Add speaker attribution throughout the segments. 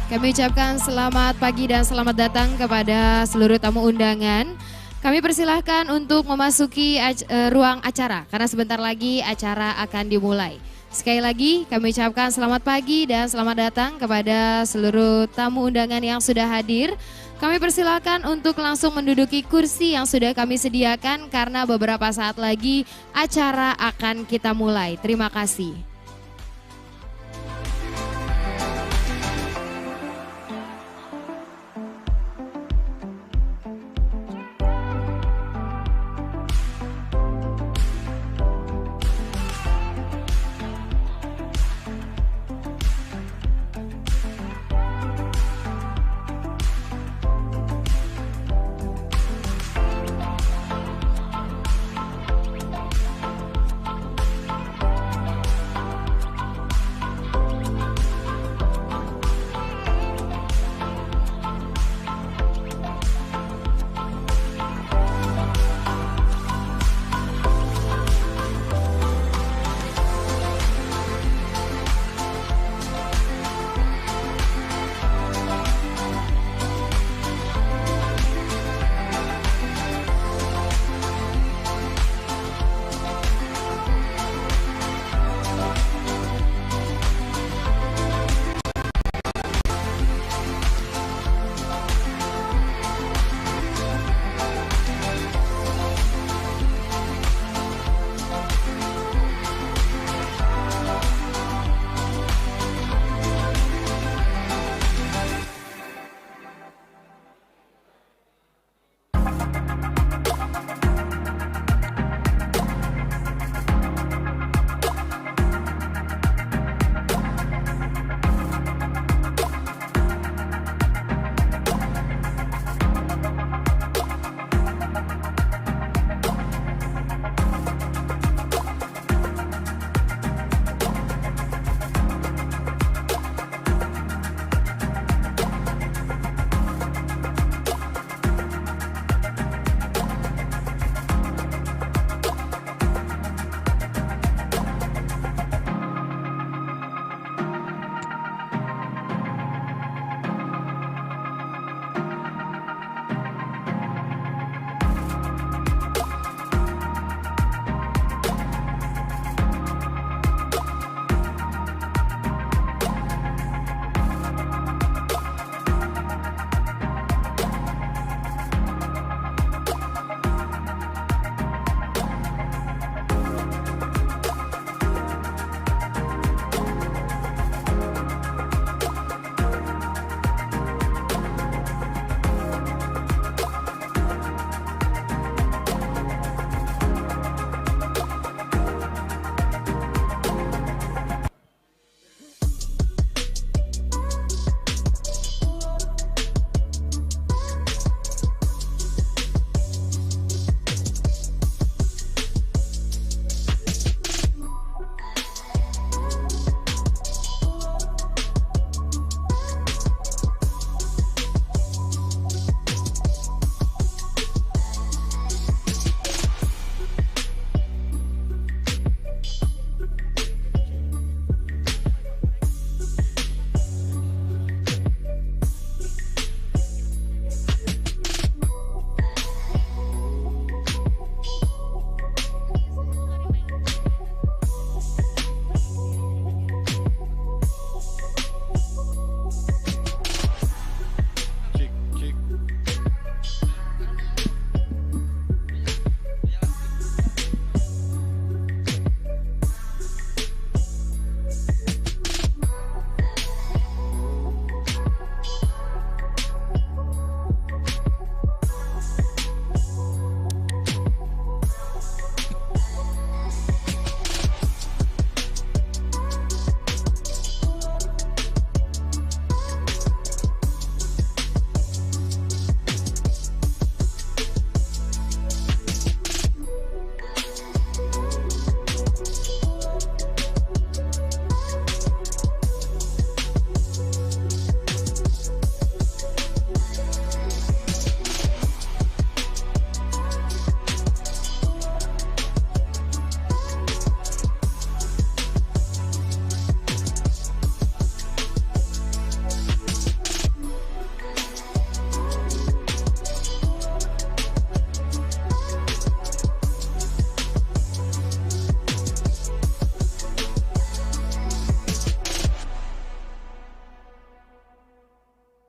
Speaker 1: Kami ucapkan selamat pagi dan selamat datang kepada seluruh tamu undangan. Kami persilahkan untuk memasuki ruang acara karena sebentar lagi acara akan dimulai. Sekali lagi kami ucapkan selamat pagi dan selamat datang kepada seluruh tamu undangan yang sudah hadir. Kami persilahkan untuk langsung menduduki kursi yang sudah kami sediakan karena beberapa saat lagi acara akan kita mulai. Terima kasih.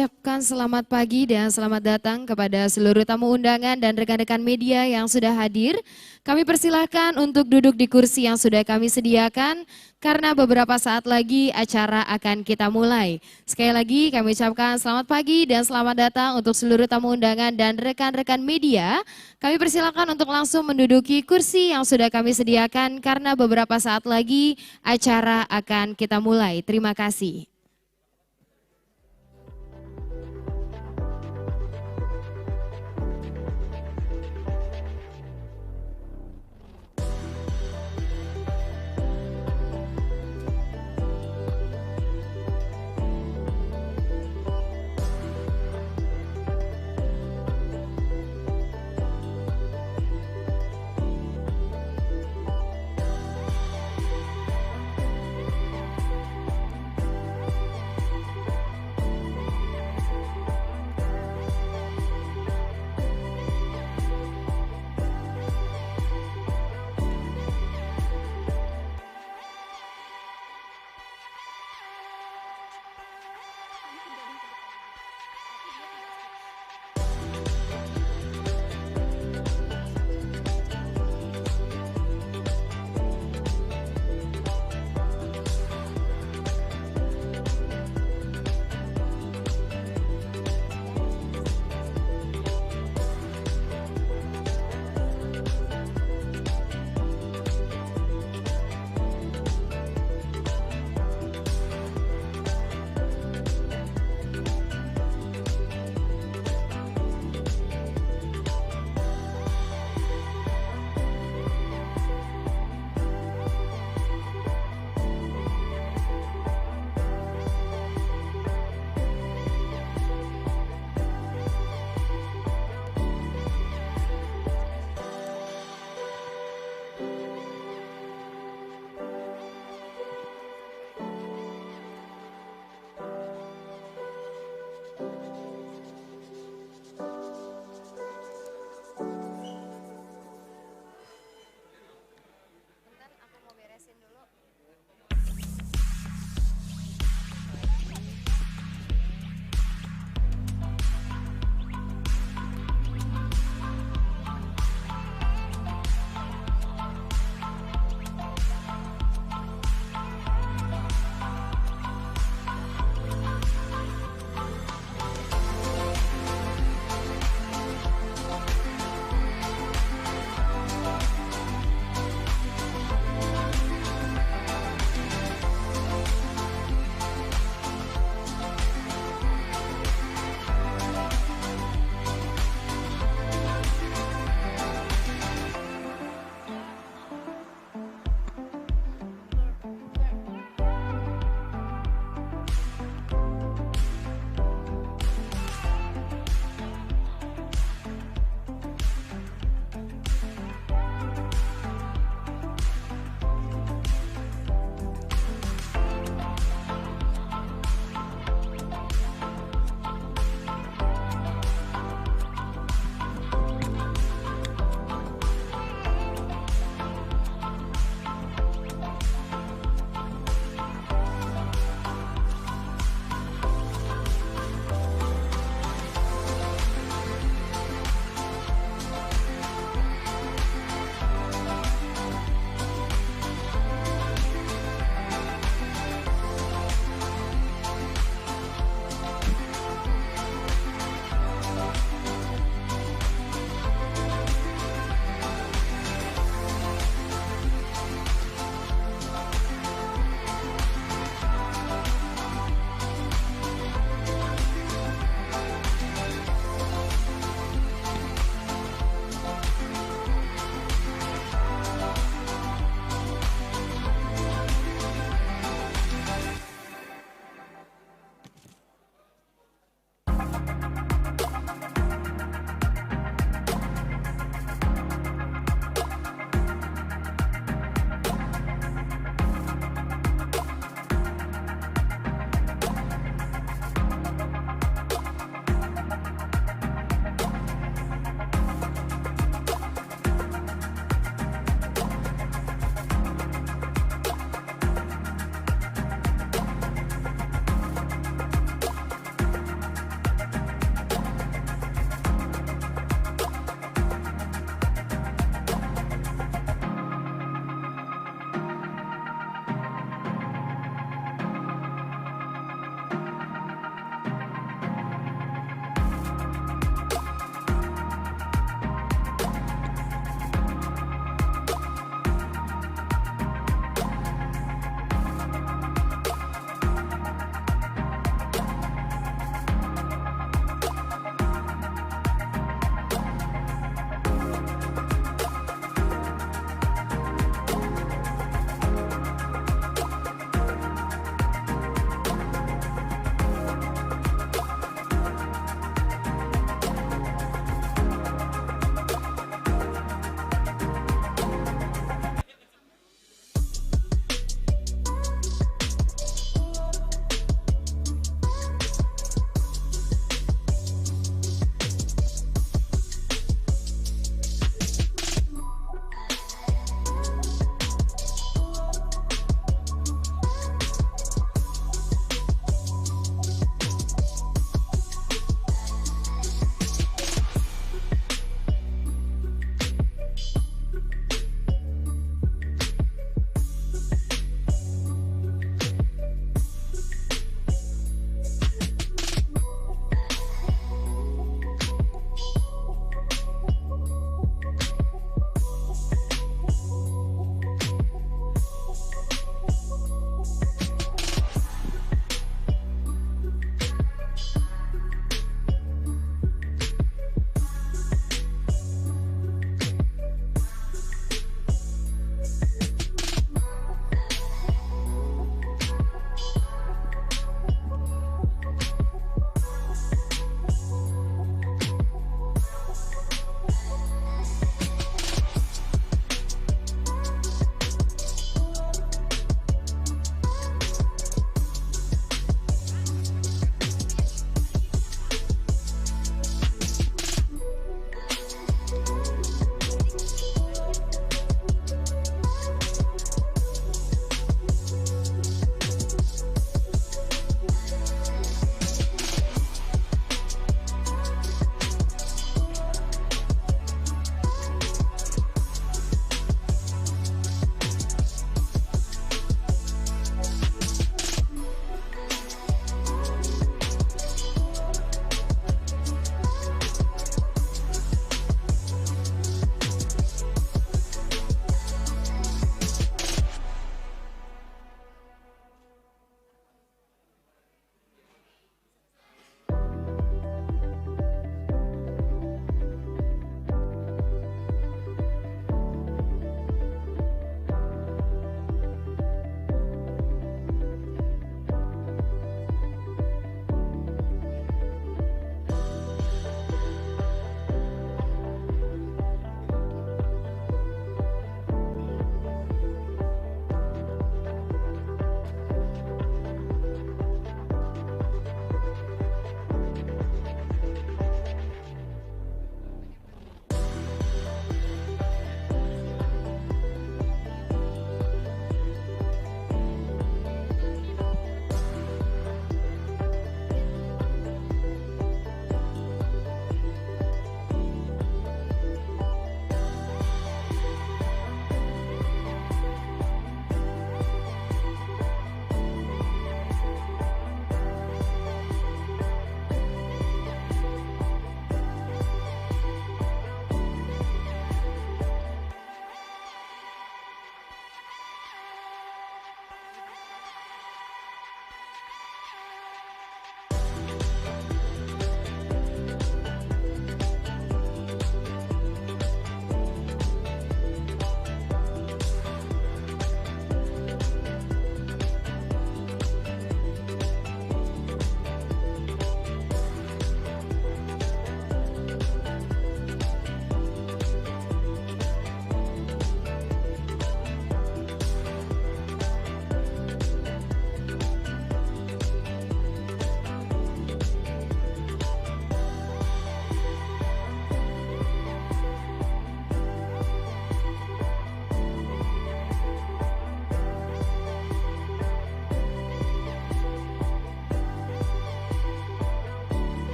Speaker 1: ucapkan selamat pagi dan selamat datang kepada seluruh tamu undangan dan rekan-rekan media yang sudah hadir. Kami persilahkan untuk duduk di kursi yang sudah kami sediakan karena beberapa saat lagi acara akan kita mulai. Sekali lagi kami ucapkan selamat pagi dan selamat datang untuk seluruh tamu undangan dan rekan-rekan media. Kami persilahkan untuk langsung menduduki kursi yang sudah kami sediakan karena beberapa saat lagi acara akan kita mulai. Terima kasih.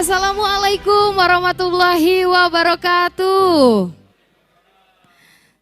Speaker 1: Assalamualaikum warahmatullahi wabarakatuh.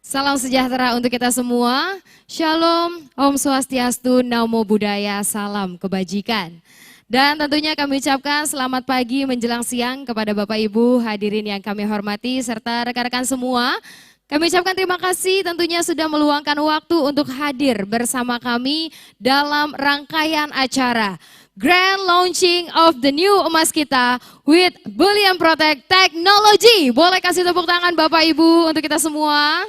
Speaker 1: Salam sejahtera untuk kita semua. Shalom, Om Swastiastu, Namo Buddhaya, salam kebajikan. Dan tentunya kami ucapkan selamat pagi menjelang siang kepada Bapak Ibu hadirin yang kami hormati serta rekan-rekan semua. Kami ucapkan terima kasih tentunya sudah meluangkan waktu untuk hadir bersama kami dalam rangkaian acara Grand Launching of the New Emas Kita with Bullion Protect Technology. Boleh kasih tepuk tangan Bapak Ibu untuk kita semua.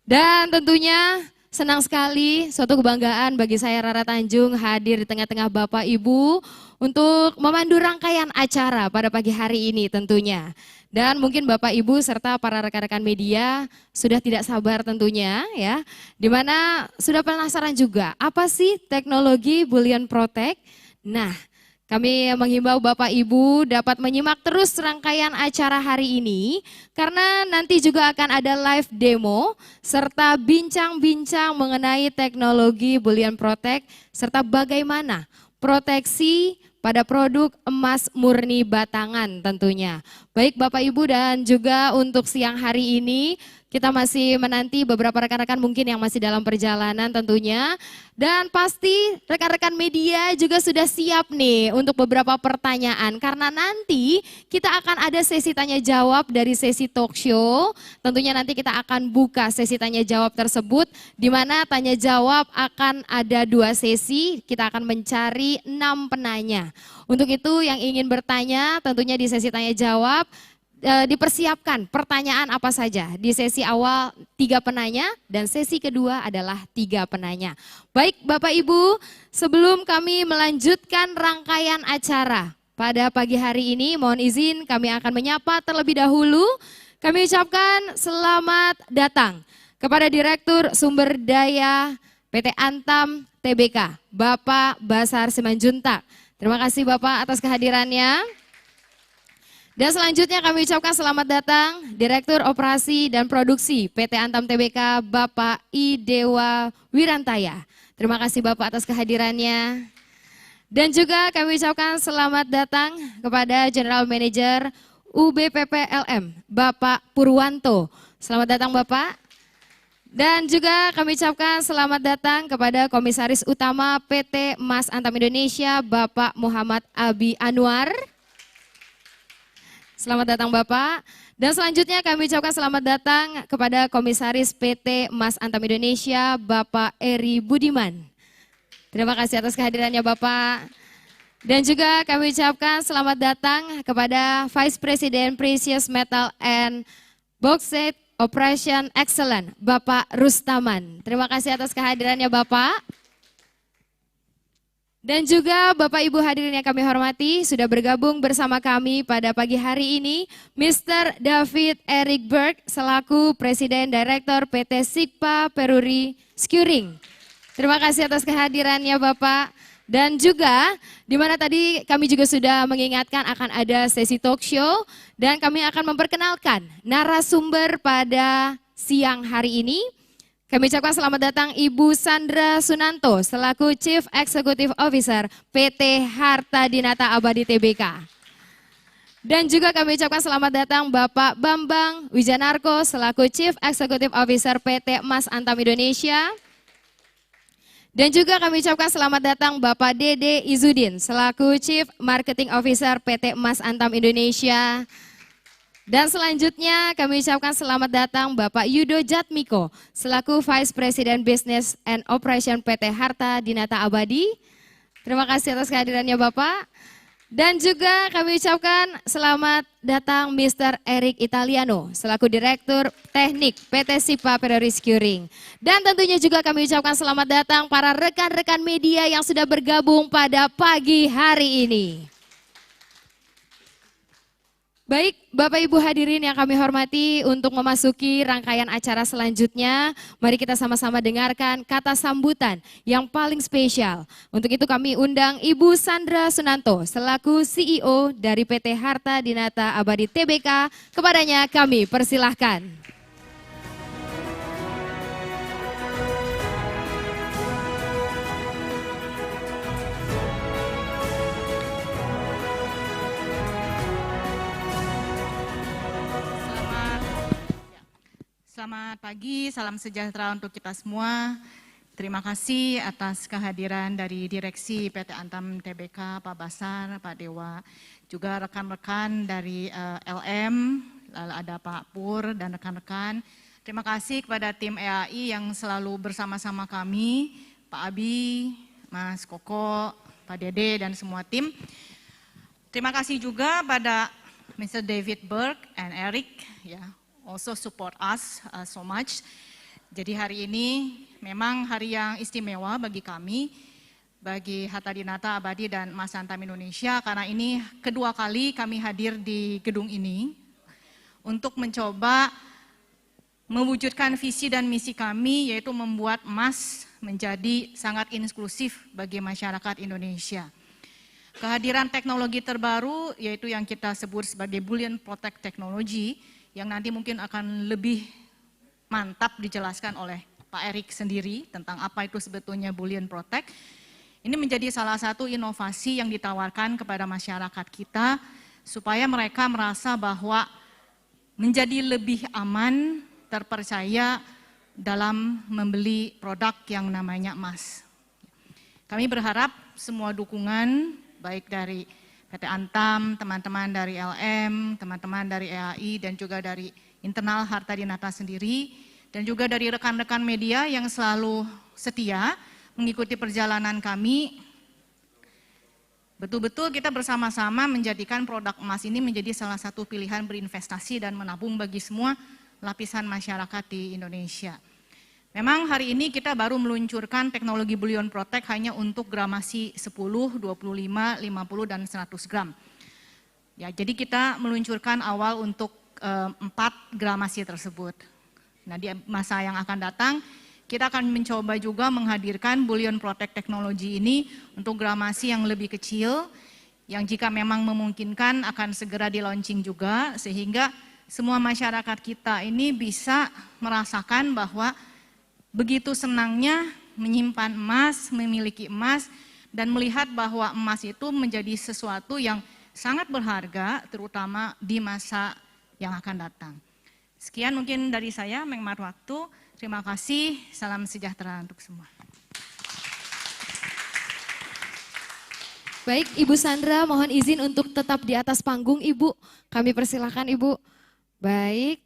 Speaker 1: Dan tentunya senang sekali, suatu kebanggaan bagi saya Rara Tanjung hadir di tengah-tengah Bapak Ibu untuk memandu rangkaian acara pada pagi hari ini tentunya. Dan mungkin Bapak Ibu serta para rekan-rekan media sudah tidak sabar tentunya ya. Dimana sudah penasaran juga apa sih teknologi Bullion Protect? Nah, kami menghimbau Bapak Ibu dapat menyimak terus rangkaian acara hari ini karena nanti juga akan ada live demo serta bincang-bincang mengenai teknologi Bullion Protect serta bagaimana proteksi pada produk emas murni batangan tentunya. Baik Bapak Ibu dan juga untuk siang hari ini kita masih menanti beberapa rekan-rekan mungkin yang masih dalam perjalanan tentunya. Dan pasti rekan-rekan media juga sudah siap nih untuk beberapa pertanyaan. Karena nanti kita akan ada sesi tanya jawab dari sesi talk show. Tentunya nanti kita akan buka sesi tanya jawab tersebut. Di mana tanya jawab akan ada 2 sesi, kita akan mencari 6 penanya. Untuk itu yang ingin bertanya tentunya di sesi tanya jawab, dipersiapkan pertanyaan apa saja. Di sesi awal 3 penanya dan sesi kedua adalah 3 penanya. Baik Bapak Ibu, sebelum kami melanjutkan rangkaian acara pada pagi hari ini, mohon izin kami akan menyapa terlebih dahulu. Kami ucapkan selamat datang kepada Direktur Sumber Daya PT Antam Tbk, Bapak Basar Simanjuntak. Terima kasih Bapak atas kehadirannya. Dan selanjutnya kami ucapkan selamat datang Direktur Operasi dan Produksi PT Antam Tbk Bapak I. Dewa Wirantaya. Terima kasih Bapak atas kehadirannya. Dan juga kami ucapkan selamat datang kepada General Manager UBPPLM Bapak Purwanto. Selamat datang Bapak. Dan juga kami ucapkan selamat datang kepada Komisaris Utama PT Emas Antam Indonesia Bapak Muhammad Abi Anwar. Selamat datang Bapak. Dan selanjutnya kami ucapkan selamat datang kepada Komisaris PT Emas Antam Indonesia Bapak Eri Budiman. Terima kasih atas kehadirannya Bapak. Dan juga kami ucapkan selamat datang kepada Vice President Precious Metal and Bauxite Operation Excellent Bapak Rustaman. Terima kasih atas kehadirannya Bapak. Dan juga Bapak Ibu hadirin yang kami hormati, sudah bergabung bersama kami pada pagi hari ini Mr. David Eric Berg selaku Presiden Direktur PT Sigpa Peruri Skuring. Terima kasih atas kehadirannya Bapak. Dan juga di mana tadi kami juga sudah mengingatkan akan ada sesi talk show dan kami akan memperkenalkan narasumber pada siang hari ini. Kami ucapkan selamat datang Ibu Sandra Sunanto selaku Chief Executive Officer PT Harta Dinata Abadi Tbk. Dan juga kami ucapkan selamat datang Bapak Bambang Wijanarko selaku Chief Executive Officer PT Emas Antam Indonesia. Dan juga kami ucapkan selamat datang Bapak Dede Izudin selaku Chief Marketing Officer PT Emas Antam Indonesia. Dan selanjutnya kami ucapkan selamat datang Bapak Yudo Jatmiko selaku Vice President Business and Operation PT Harta Dinata Abadi. Terima kasih atas kehadirannya Bapak. Dan juga kami ucapkan selamat datang Mr. Eric Italiano selaku Direktur Teknik PT Sigpa Peruri Skuring. Dan tentunya juga kami ucapkan selamat datang para rekan-rekan media yang sudah bergabung pada pagi hari ini. Baik, Bapak Ibu hadirin yang kami hormati, untuk memasuki rangkaian acara selanjutnya, mari kita sama-sama dengarkan kata sambutan yang paling spesial. Untuk itu kami undang Ibu Sandra Sunanto selaku CEO dari PT Harta Dinata Abadi Tbk. Kepadanya kami persilahkan.
Speaker 2: Selamat pagi, salam sejahtera untuk kita semua. Terima kasih atas kehadiran dari Direksi PT Antam Tbk, Pak Basar, Pak Dewa, juga rekan-rekan dari LM, lalu ada Pak Pur dan rekan-rekan. Terima kasih kepada tim EAI yang selalu bersama-sama kami, Pak Abi, Mas Koko, Pak Dede dan semua tim. Terima kasih juga pada Mr. David Burke and Eric, ya, also support us so much. Jadi hari ini memang hari yang istimewa bagi kami, bagi Hatta Dinata Abadi dan Mas Antam Indonesia, karena ini kedua kali kami hadir di gedung ini untuk mencoba mewujudkan visi dan misi kami, yaitu membuat emas menjadi sangat inklusif bagi masyarakat Indonesia. Kehadiran teknologi terbaru, yaitu yang kita sebut sebagai Bullion Protect Technology, yang nanti mungkin akan lebih mantap dijelaskan oleh Pak Erik sendiri tentang apa itu sebetulnya Bullion Protect. Ini menjadi salah satu inovasi yang ditawarkan kepada masyarakat kita supaya mereka merasa bahwa menjadi lebih aman, terpercaya dalam membeli produk yang namanya emas. Kami berharap semua dukungan baik dari PT Antam, teman-teman dari LM, teman-teman dari EAI, dan juga dari internal Hatta Dinata sendiri, dan juga dari rekan-rekan media yang selalu setia mengikuti perjalanan kami. Betul-betul kita bersama-sama menjadikan produk emas ini menjadi salah satu pilihan berinvestasi dan menabung bagi semua lapisan masyarakat di Indonesia. Memang hari ini kita baru meluncurkan teknologi Bullion Protect hanya untuk gramasi 10, 25, 50, dan 100 gram. Ya, jadi kita meluncurkan awal untuk 4 gramasi tersebut. Nah, di masa yang akan datang, kita akan mencoba juga menghadirkan Bullion Protect teknologi ini untuk gramasi yang lebih kecil, yang jika memang memungkinkan akan segera di launching juga, sehingga semua masyarakat kita ini bisa merasakan bahwa begitu senangnya menyimpan emas, memiliki emas, dan melihat bahwa emas itu menjadi sesuatu yang sangat berharga, terutama di masa yang akan datang. Sekian mungkin dari saya, menghemat waktu. Terima kasih, salam sejahtera untuk semua.
Speaker 1: Baik, Ibu Sandra, mohon izin untuk tetap di atas panggung, Ibu. Kami persilahkan, Ibu. Baik,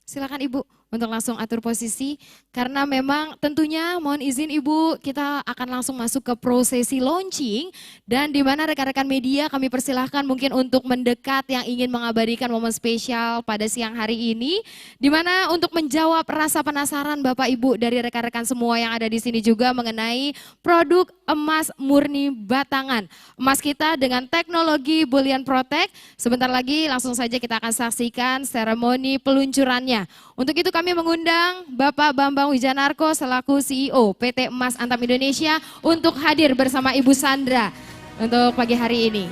Speaker 1: silakan Ibu untuk langsung atur posisi, karena memang tentunya mohon izin Ibu, kita akan langsung masuk ke prosesi launching, dan di mana rekan-rekan media kami persilahkan mungkin untuk mendekat yang ingin mengabadikan momen spesial pada siang hari ini, di mana untuk menjawab rasa penasaran Bapak Ibu dari rekan-rekan semua yang ada di sini juga mengenai produk emas murni batangan. Emas kita dengan teknologi Bullion Protect, sebentar lagi langsung saja kita akan saksikan seremoni peluncurannya. Untuk itu kami mengundang Bapak Bambang Wijanarko selaku CEO PT Emas Antam Indonesia untuk hadir bersama Ibu Sandra untuk pagi hari ini.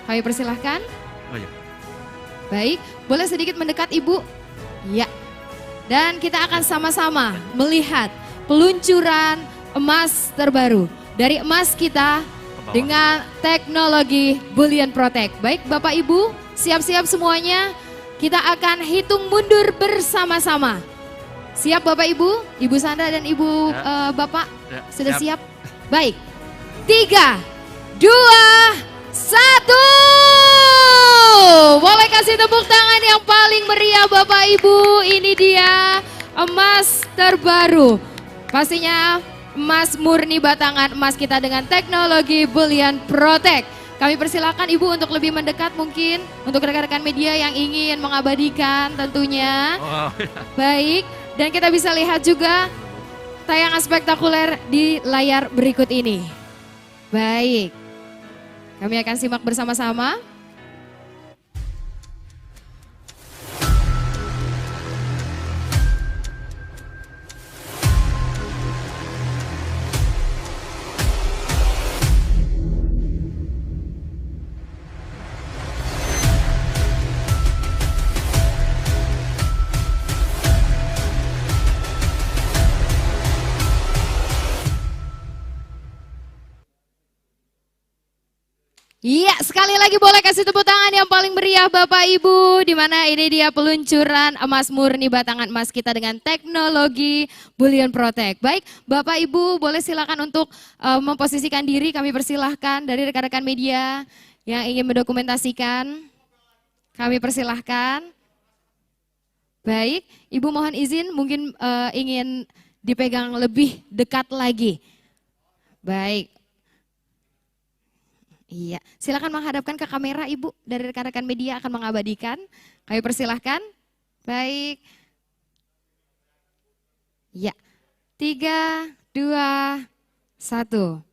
Speaker 1: Kami persilahkan.
Speaker 3: Oh, ya.
Speaker 1: Baik, boleh sedikit mendekat Ibu? Ya. Dan kita akan sama-sama melihat peluncuran emas terbaru dari emas kita dengan teknologi Bullion Protect. Baik Bapak Ibu, siap-siap semuanya. Kita akan hitung mundur bersama-sama. Siap Bapak Ibu, Ibu Sandra dan Ibu Bapak
Speaker 3: Ya,
Speaker 1: sudah
Speaker 3: siap.
Speaker 1: siap? Baik, 3, 2, 1. Boleh kasih tepuk tangan yang paling meriah Bapak Ibu. Ini dia emas terbaru. Pastinya emas murni batangan emas kita dengan teknologi Bullion Protect. Kami persilakan Ibu untuk lebih mendekat mungkin untuk rekan-rekan media yang ingin mengabadikan tentunya.
Speaker 3: Oh, ya.
Speaker 1: Baik, dan kita bisa lihat juga tayangan spektakuler di layar berikut ini. Baik, kami akan simak bersama-sama. Iya, sekali lagi boleh kasih tepuk tangan yang paling meriah Bapak Ibu, di mana ini dia peluncuran emas murni batangan emas kita dengan teknologi Bullion Protect. Baik, Bapak Ibu boleh silakan untuk memposisikan diri, kami persilahkan dari rekan-rekan media yang ingin mendokumentasikan. Kami persilahkan. Baik, Ibu mohon izin mungkin ingin dipegang lebih dekat lagi. Baik. Iya, silakan menghadapkan ke kamera Ibu, dari rekan-rekan media akan mengabadikan. Kami persilahkan. Baik. Ya, 3, 2, 1.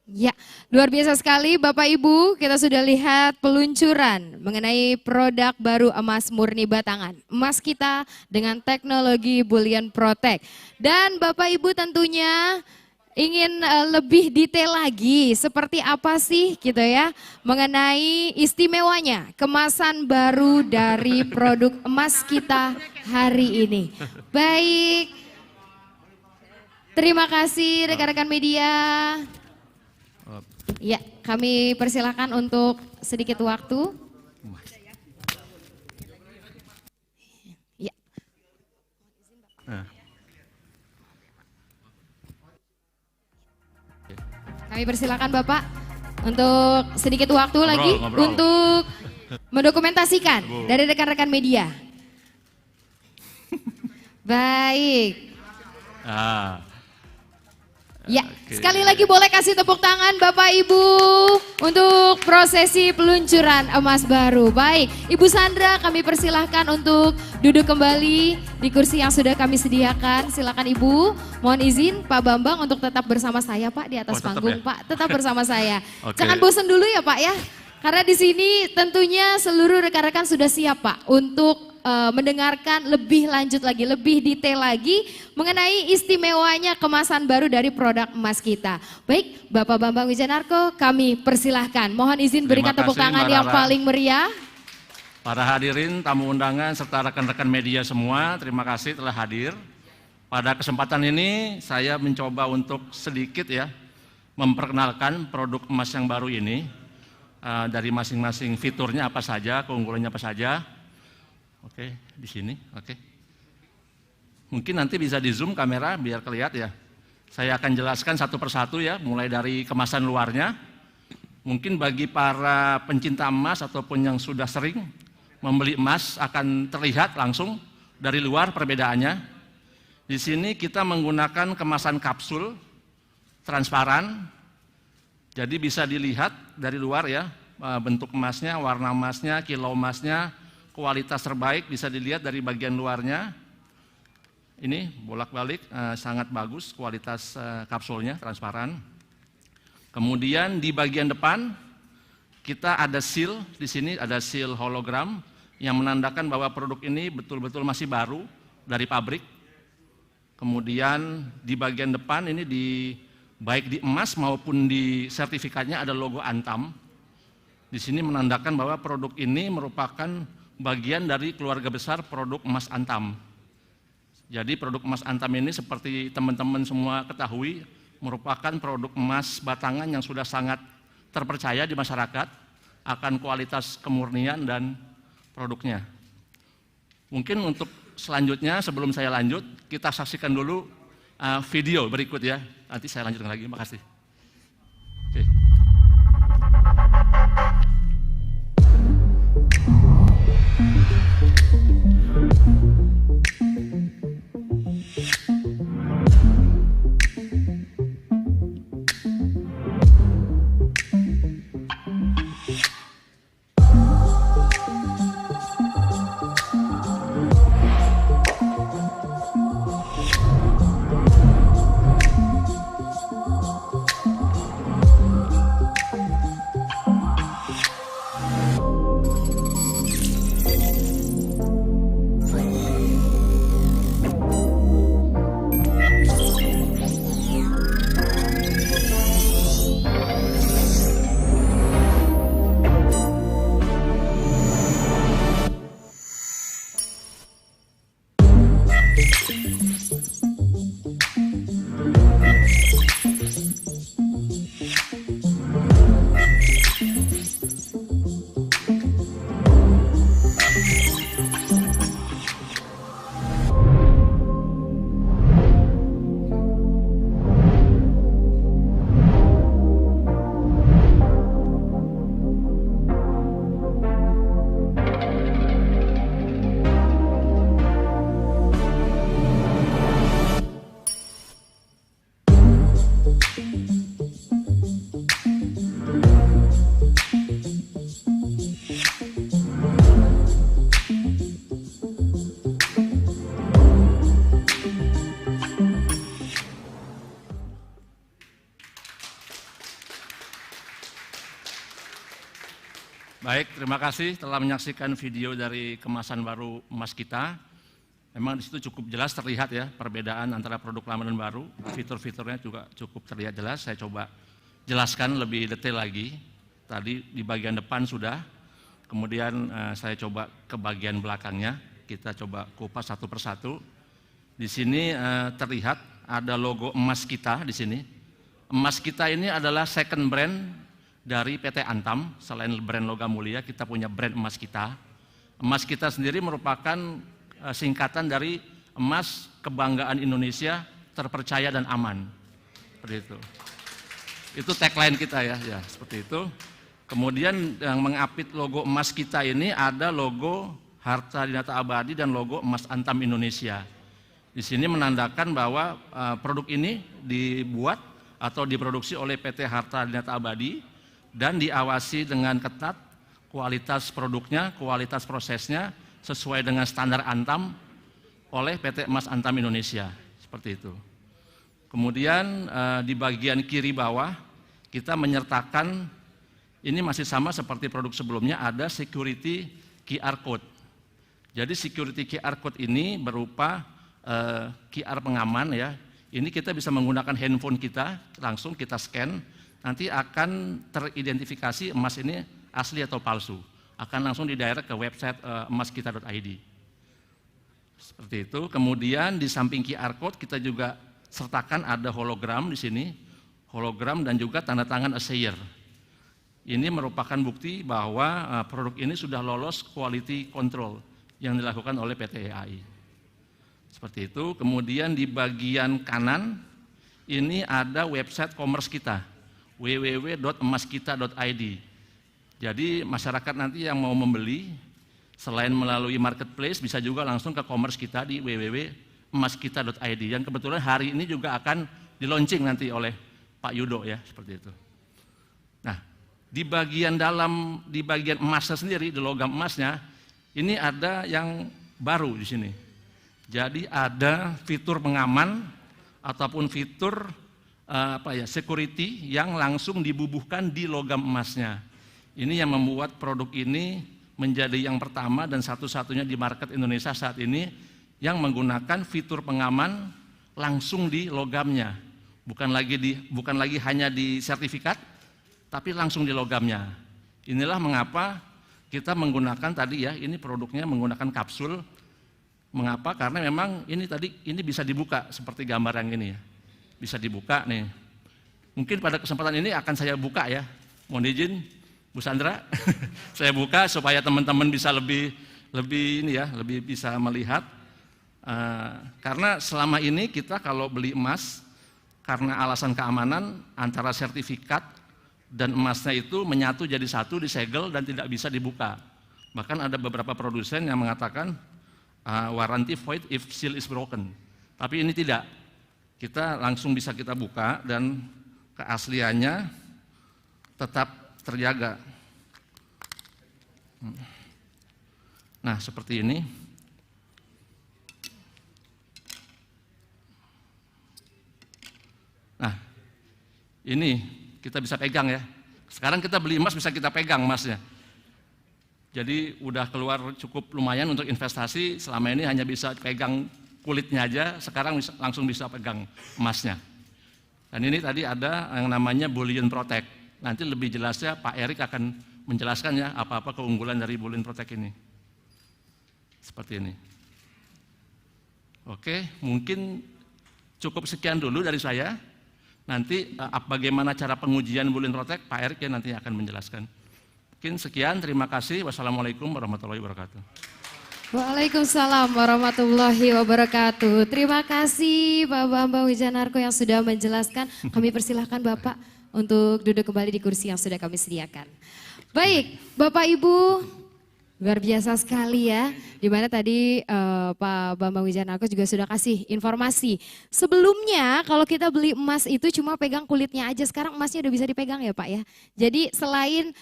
Speaker 1: Ya, luar biasa sekali Bapak Ibu, kita sudah lihat peluncuran mengenai produk baru emas murni batangan. Emas kita dengan teknologi Bullion Protect. Dan Bapak Ibu tentunya ingin lebih detail lagi seperti apa sih gitu ya mengenai istimewanya kemasan baru dari produk emas kita hari ini. Baik, terima kasih rekan-rekan media. Ya, kami persilahkan untuk sedikit waktu. Ya. Kami persilakan Bapak untuk sedikit waktu lagi untuk mendokumentasikan dari rekan-rekan media. Baik. Ya, sekali lagi boleh kasih tepuk tangan Bapak Ibu untuk prosesi peluncuran emas baru. Baik, Ibu Sandra kami persilahkan untuk duduk kembali di kursi yang sudah kami sediakan. Silakan Ibu, mohon izin Pak Bambang untuk tetap bersama saya Pak di atas panggung ya? Pak. Tetap bersama saya. Jangan bosan dulu ya Pak ya. Karena di sini tentunya seluruh rekan-rekan sudah siap Pak untuk mendengarkan lebih lanjut lagi, lebih detail lagi mengenai istimewanya kemasan baru dari produk emas kita. Baik, Bapak Bambang Wijanarko kami persilahkan. Mohon izin berikan tepuk tangan yang paling meriah.
Speaker 3: Para hadirin, tamu undangan, serta rekan-rekan media semua, terima kasih telah hadir. Pada kesempatan ini saya mencoba untuk sedikit ya memperkenalkan produk emas yang baru ini. Dari masing-masing fiturnya apa saja, keunggulannya apa saja. Oke, di sini, oke. Mungkin nanti bisa di zoom kamera biar kelihatan ya. Saya akan jelaskan satu persatu ya, mulai dari kemasan luarnya. Mungkin bagi para pencinta emas ataupun yang sudah sering membeli emas akan terlihat langsung dari luar perbedaannya. Di sini kita menggunakan kemasan kapsul transparan. Jadi bisa dilihat dari luar ya, bentuk emasnya, warna emasnya, kilo emasnya, kualitas terbaik bisa dilihat dari bagian luarnya. Ini bolak-balik sangat bagus kualitas kapsulnya, transparan. Kemudian di bagian depan kita ada seal, di sini ada seal hologram yang menandakan bahwa produk ini betul-betul masih baru dari pabrik. Kemudian di bagian depan ini baik di emas maupun di sertifikatnya ada logo Antam. Di sini menandakan bahwa produk ini merupakan bagian dari keluarga besar produk emas Antam. Jadi produk emas Antam ini seperti teman-teman semua ketahui merupakan produk emas batangan yang sudah sangat terpercaya di masyarakat akan kualitas kemurnian dan produknya. Mungkin untuk selanjutnya sebelum saya lanjut kita saksikan dulu video berikut ya. Nanti saya lanjutkan lagi. Terima kasih. Oke. Baik, terima kasih telah menyaksikan video dari kemasan baru emas kita. Memang di situ cukup jelas terlihat ya perbedaan antara produk lama dan baru. Fitur-fiturnya juga cukup terlihat jelas. Saya coba jelaskan lebih detail lagi. Tadi di bagian depan sudah, kemudian saya coba ke bagian belakangnya. Kita coba kupas satu persatu. Di sini terlihat ada logo emas kita di sini. Emas kita ini adalah second brand dari PT Antam. Selain brand logam mulia, kita punya brand emas kita. Emas kita sendiri merupakan singkatan dari emas kebanggaan Indonesia, terpercaya dan aman. Seperti itu. Itu tagline kita ya, seperti itu. Kemudian yang mengapit logo emas kita ini ada logo Harta Dinata Abadi dan logo emas Antam Indonesia. Di sini menandakan bahwa produk ini dibuat atau diproduksi oleh PT Harta Dinata Abadi dan diawasi dengan ketat kualitas produknya, kualitas prosesnya sesuai dengan standar Antam oleh PT Emas Antam Indonesia, seperti itu. Kemudian di bagian kiri bawah kita menyertakan, ini masih sama seperti produk sebelumnya, ada security QR code. Jadi security QR code ini berupa QR pengaman ya. Ini kita bisa menggunakan handphone kita, langsung kita scan. Nanti akan teridentifikasi emas ini asli atau palsu. Akan langsung didirect ke website emaskita.id. Seperti itu. Kemudian di samping QR code kita juga sertakan ada hologram di sini. Hologram dan juga tanda tangan assayer. Ini merupakan bukti bahwa produk ini sudah lolos quality control yang dilakukan oleh PT EAI. Seperti itu. Kemudian di bagian kanan ini ada website commerce kita. www.emaskita.id. Jadi masyarakat nanti yang mau membeli selain melalui marketplace bisa juga langsung ke commerce kita di www.emaskita.id yang kebetulan hari ini juga akan di-launching nanti oleh Pak Yudo ya, seperti itu. Nah, di bagian dalam, di bagian emasnya sendiri, di logam emasnya, ini ada yang baru di sini. Jadi ada fitur pengaman ataupun fitur security yang langsung dibubuhkan di logam emasnya. Ini yang membuat produk ini menjadi yang pertama dan satu-satunya di market Indonesia saat ini yang menggunakan fitur pengaman langsung di logamnya. Bukan lagi hanya di sertifikat, tapi langsung di logamnya. Inilah mengapa kita menggunakan tadi ya, ini produknya menggunakan kapsul. Mengapa? Karena memang ini bisa dibuka seperti gambar yang ini ya. Bisa dibuka nih. Mungkin pada kesempatan ini akan saya buka ya. Mohon izin Bu Sandra, saya buka supaya teman-teman bisa lebih bisa melihat. Karena selama ini kita kalau beli emas karena alasan keamanan antara sertifikat dan emasnya itu menyatu jadi satu, disegel dan tidak bisa dibuka. Bahkan ada beberapa produsen yang mengatakan warranty void if seal is broken. Tapi ini tidak. Kita langsung bisa kita buka dan keasliannya tetap terjaga. Nah, seperti ini. Nah, ini kita bisa pegang ya. Sekarang kita beli emas bisa kita pegang emasnya. Jadi udah keluar cukup lumayan untuk investasi, selama ini hanya bisa pegang kulitnya aja, sekarang langsung bisa pegang emasnya. Dan ini tadi ada yang namanya Bullion Protect. Nanti lebih jelasnya Pak Erik akan menjelaskan ya apa-apa keunggulan dari Bullion Protect ini. Seperti ini. Oke, mungkin cukup sekian dulu dari saya. Nanti bagaimana cara pengujian Bullion Protect, Pak Erik ya nanti akan menjelaskan. Mungkin sekian, terima kasih. Wassalamualaikum warahmatullahi wabarakatuh.
Speaker 1: Waalaikumsalam warahmatullahi wabarakatuh. Terima kasih Pak Bambang Wijanarko yang sudah menjelaskan. Kami persilahkan Bapak untuk duduk kembali di kursi yang sudah kami sediakan. Baik, Bapak Ibu Luar biasa sekali ya, dimana tadi Pak Bambang Wijanarko juga sudah kasih informasi. Sebelumnya kalau kita beli emas itu cuma pegang kulitnya aja, sekarang emasnya udah bisa dipegang ya Pak ya. Jadi selain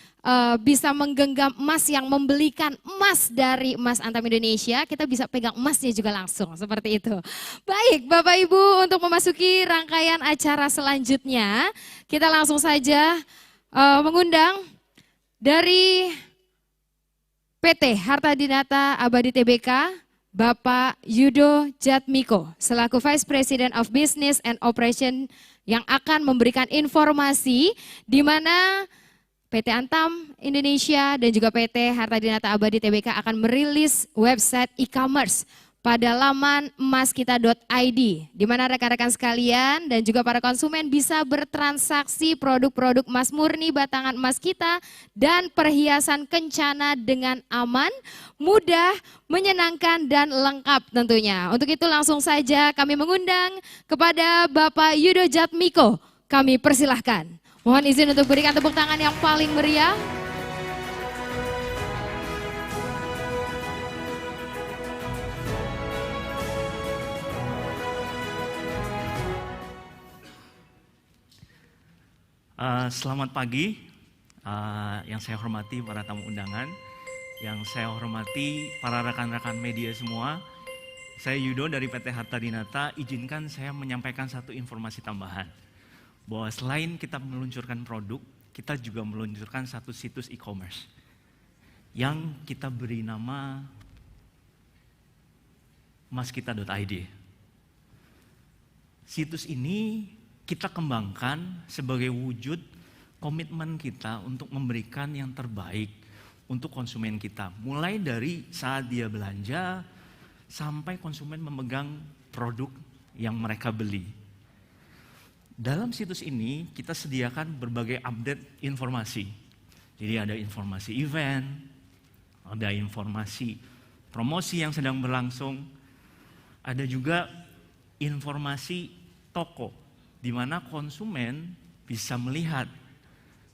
Speaker 1: bisa menggenggam emas yang membelikan emas dari Emas Antam Indonesia, kita bisa pegang emasnya juga langsung, seperti itu. Baik Bapak Ibu, untuk memasuki rangkaian acara selanjutnya, kita langsung saja mengundang dari PT Harta Dinata Abadi Tbk, Bapak Yudo Jatmiko, selaku Vice President of Business and Operation yang akan memberikan informasi di mana PT Antam Indonesia dan juga PT Harta Dinata Abadi Tbk akan merilis website e-commerce pada laman emaskita.id, di mana rekan-rekan sekalian dan juga para konsumen bisa bertransaksi produk-produk emas murni batangan emas kita dan perhiasan kencana dengan aman, mudah, menyenangkan dan lengkap tentunya. Untuk itu langsung saja kami mengundang kepada Bapak Yudo Jatmiko. Kami persilahkan. Mohon izin untuk berikan tepuk tangan yang paling meriah.
Speaker 4: Selamat pagi, yang saya hormati para tamu undangan, yang saya hormati para rekan-rekan media semua. Saya Yudo dari PT Harta Dinata, izinkan saya menyampaikan satu informasi tambahan. Bahwa selain kita meluncurkan produk, kita juga meluncurkan satu situs e-commerce yang kita beri nama emaskita.id. Situs ini kita kembangkan sebagai wujud komitmen kita untuk memberikan yang terbaik untuk konsumen kita. Mulai dari saat dia belanja sampai konsumen memegang produk yang mereka beli. Dalam situs ini kita sediakan berbagai update informasi. Jadi ada informasi event, ada informasi promosi yang sedang berlangsung, ada juga informasi toko, di mana konsumen bisa melihat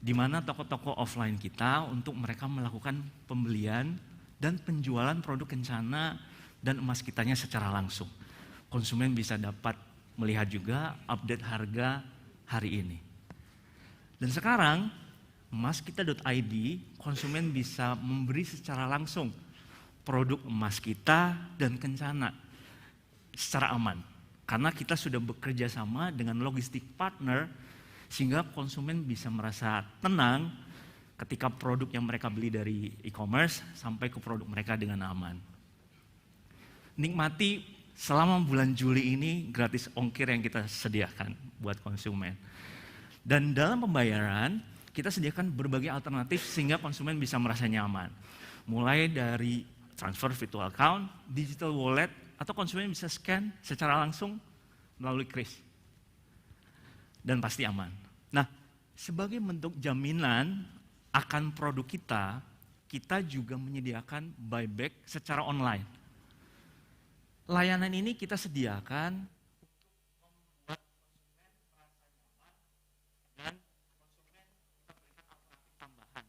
Speaker 4: di mana toko-toko offline kita untuk mereka melakukan pembelian dan penjualan produk kencana dan emas kitanya secara langsung. Konsumen bisa dapat melihat juga update harga hari ini. Dan sekarang emaskita.id, konsumen bisa memberi secara langsung produk emas kita dan kencana secara aman. Karena kita sudah bekerja sama dengan logistik partner sehingga konsumen bisa merasa tenang ketika produk yang mereka beli dari e-commerce sampai ke produk mereka dengan aman. Nikmati selama bulan Juli ini gratis ongkir yang kita sediakan buat konsumen. Dan dalam pembayaran kita sediakan berbagai alternatif sehingga konsumen bisa merasa nyaman. Mulai dari transfer virtual account, digital wallet, atau konsumen bisa scan secara langsung melalui kris. Dan pasti aman. Nah, sebagai bentuk jaminan akan produk kita, kita juga menyediakan buyback secara online. Layanan ini kita sediakan untuk membuat konsumen merasa nyaman dan konsumen kita berikan alternatif tambahan.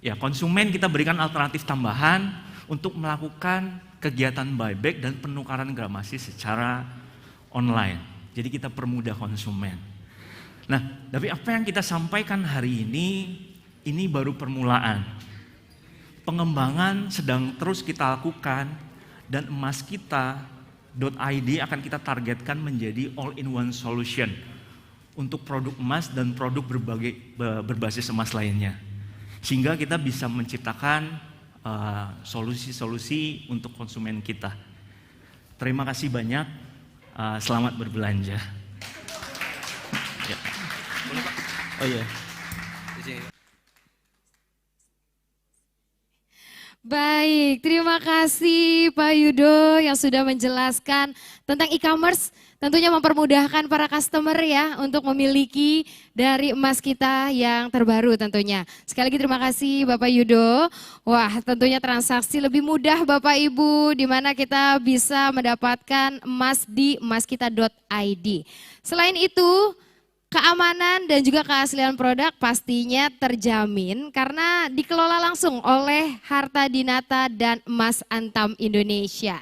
Speaker 4: Ya, konsumen kita berikan alternatif tambahan untuk melakukan kegiatan buyback dan penukaran gramasi secara online. Jadi kita permudah konsumen. Nah, tapi apa yang kita sampaikan hari ini baru permulaan. Pengembangan sedang terus kita lakukan dan emaskita.id akan kita targetkan menjadi all-in-one solution untuk produk emas dan produk berbasis emas lainnya. Sehingga kita bisa menciptakan solusi-solusi untuk konsumen kita. Terima kasih banyak, selamat berbelanja. Ya. Oh iya.
Speaker 1: Baik, terima kasih Pak Yudo yang sudah menjelaskan tentang e-commerce. Tentunya mempermudahkan para customer ya untuk memiliki dari emas kita yang terbaru tentunya. Sekali lagi terima kasih Bapak Yudo. Wah, tentunya transaksi lebih mudah Bapak Ibu di mana kita bisa mendapatkan emas di emaskita.id. Selain itu, keamanan dan juga keaslian produk pastinya terjamin karena dikelola langsung oleh Harta Dinata dan Emas Antam Indonesia.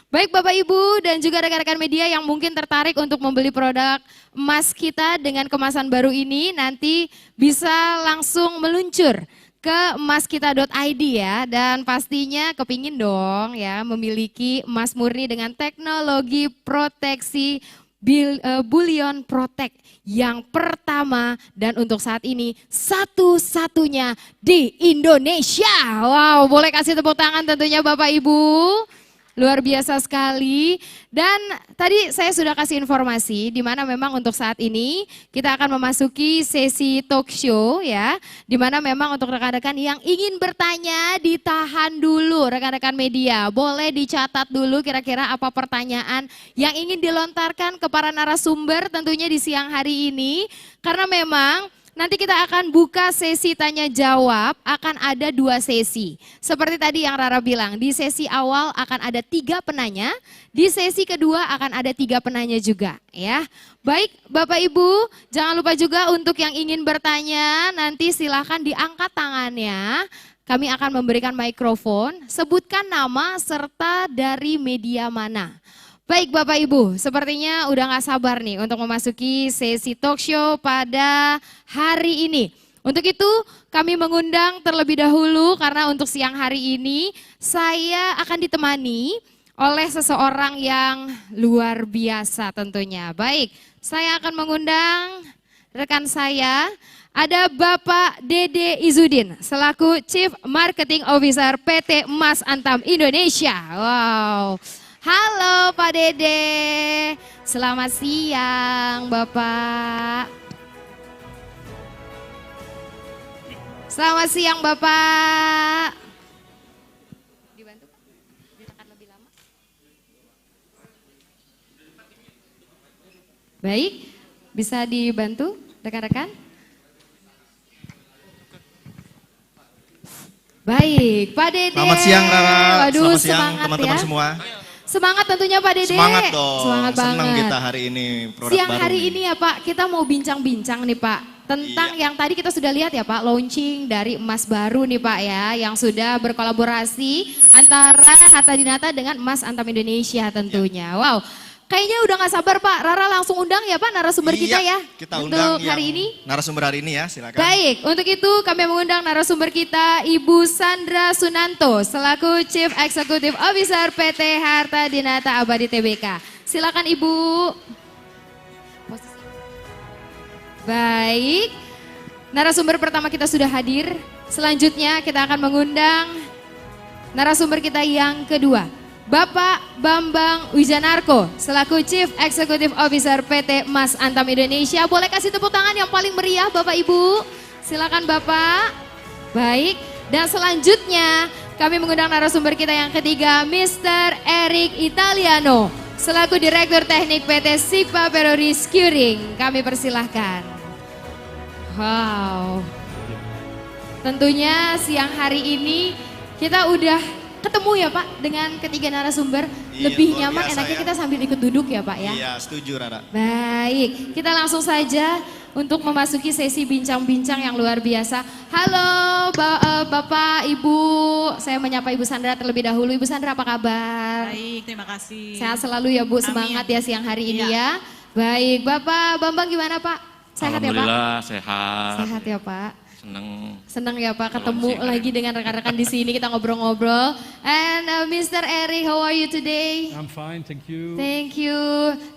Speaker 1: Baik Bapak Ibu dan juga rekan-rekan media yang mungkin tertarik untuk membeli produk emas kita dengan kemasan baru ini, nanti bisa langsung meluncur ke emaskita.id ya, dan pastinya kepingin dong ya memiliki emas murni dengan teknologi proteksi Bullion Protect yang pertama dan untuk saat ini satu-satunya di Indonesia. Wow, boleh kasih tepuk tangan tentunya Bapak Ibu. Luar biasa sekali. Dan tadi saya sudah kasih informasi di mana memang untuk saat ini kita akan memasuki sesi talk show ya. Di mana memang untuk rekan-rekan yang ingin bertanya ditahan dulu rekan-rekan media. Boleh dicatat dulu kira-kira apa pertanyaan yang ingin dilontarkan ke para narasumber tentunya di siang hari ini. Karena memang nanti kita akan buka sesi tanya jawab, akan ada 2 sesi. Seperti tadi yang Rara bilang, di sesi awal akan ada 3 penanya, di sesi kedua akan ada 3 penanya juga ya. Baik Bapak Ibu, jangan lupa juga untuk yang ingin bertanya, nanti silahkan diangkat tangannya. Kami akan memberikan mikrofon, sebutkan nama serta dari media mana. Baik Bapak Ibu, sepertinya udah gak sabar nih untuk memasuki sesi talk show pada hari ini. Untuk itu kami mengundang terlebih dahulu karena untuk siang hari ini saya akan ditemani oleh seseorang yang luar biasa tentunya. Baik, saya akan mengundang rekan saya, ada Bapak Dede Izudin selaku Chief Marketing Officer PT Emas Antam Indonesia. Wow. Halo Pak Dede, selamat siang Bapak. Selamat siang Bapak. Dibantu Pak, ditekan lebih lama. Baik, bisa dibantu rekan-rekan? Baik, Pak Dede.
Speaker 5: Selamat siang Rara,
Speaker 1: waduh,
Speaker 5: selamat siang teman-teman
Speaker 1: ya.
Speaker 5: semua.
Speaker 1: Semangat tentunya Pak Dede.
Speaker 5: Semangat dong,
Speaker 1: Semangat banget.
Speaker 5: senang kita hari ini produk
Speaker 1: Siang
Speaker 5: baru
Speaker 1: hari
Speaker 5: nih.
Speaker 1: ini ya Pak, kita mau bincang-bincang nih Pak. Tentang yang tadi kita sudah lihat ya Pak, launching dari emas baru nih Pak ya. Yang sudah berkolaborasi antara Harta Dinata dengan Emas Antam Indonesia tentunya. Wow, kayaknya udah gak sabar Pak, Rara langsung undang ya Pak narasumber kita ya.
Speaker 5: Kita undang
Speaker 1: untuk hari ini.
Speaker 5: narasumber hari ini ya, silakan.
Speaker 1: Baik, untuk itu kami mengundang narasumber kita Ibu Sandra Sunanto selaku Chief Executive Officer PT Harta Dinata Abadi Tbk. Silakan Ibu. Baik, narasumber pertama kita sudah hadir. Selanjutnya kita akan mengundang narasumber kita yang kedua. Bapak Bambang Wijanarko selaku Chief Executive Officer PT Emas Antam Indonesia. Boleh kasih tepuk tangan yang paling meriah Bapak Ibu. Silakan Bapak. Baik, dan selanjutnya kami mengundang narasumber kita yang ketiga, Mr. Eric Italiano selaku Direktur Teknik PT Sigma Perori Securing. Kami persilahkan. Wow. Tentunya siang hari ini kita udah ketemu ya Pak dengan ketiga narasumber. Lebih nyaman enaknya kita sambil ikut duduk ya Pak ya.
Speaker 5: Iya, setuju Rara.
Speaker 1: Baik, kita langsung saja untuk memasuki sesi bincang-bincang yang luar biasa. Halo Bapak, Ibu, saya menyapa Ibu Sandra terlebih dahulu. Ibu Sandra apa kabar?
Speaker 2: Baik, terima kasih.
Speaker 1: Sehat selalu ya Bu, semangat ya siang hari ini ya. Baik, Bapak Bambang gimana Pak? Sehat ya Pak?
Speaker 3: Alhamdulillah sehat.
Speaker 1: Sehat ya Pak.
Speaker 3: Senang
Speaker 1: ya Pak ketemu lagi dengan rekan-rekan di sini, kita ngobrol-ngobrol. And Mr. Eric, how are you today?
Speaker 6: I'm fine, thank you.
Speaker 1: Thank you.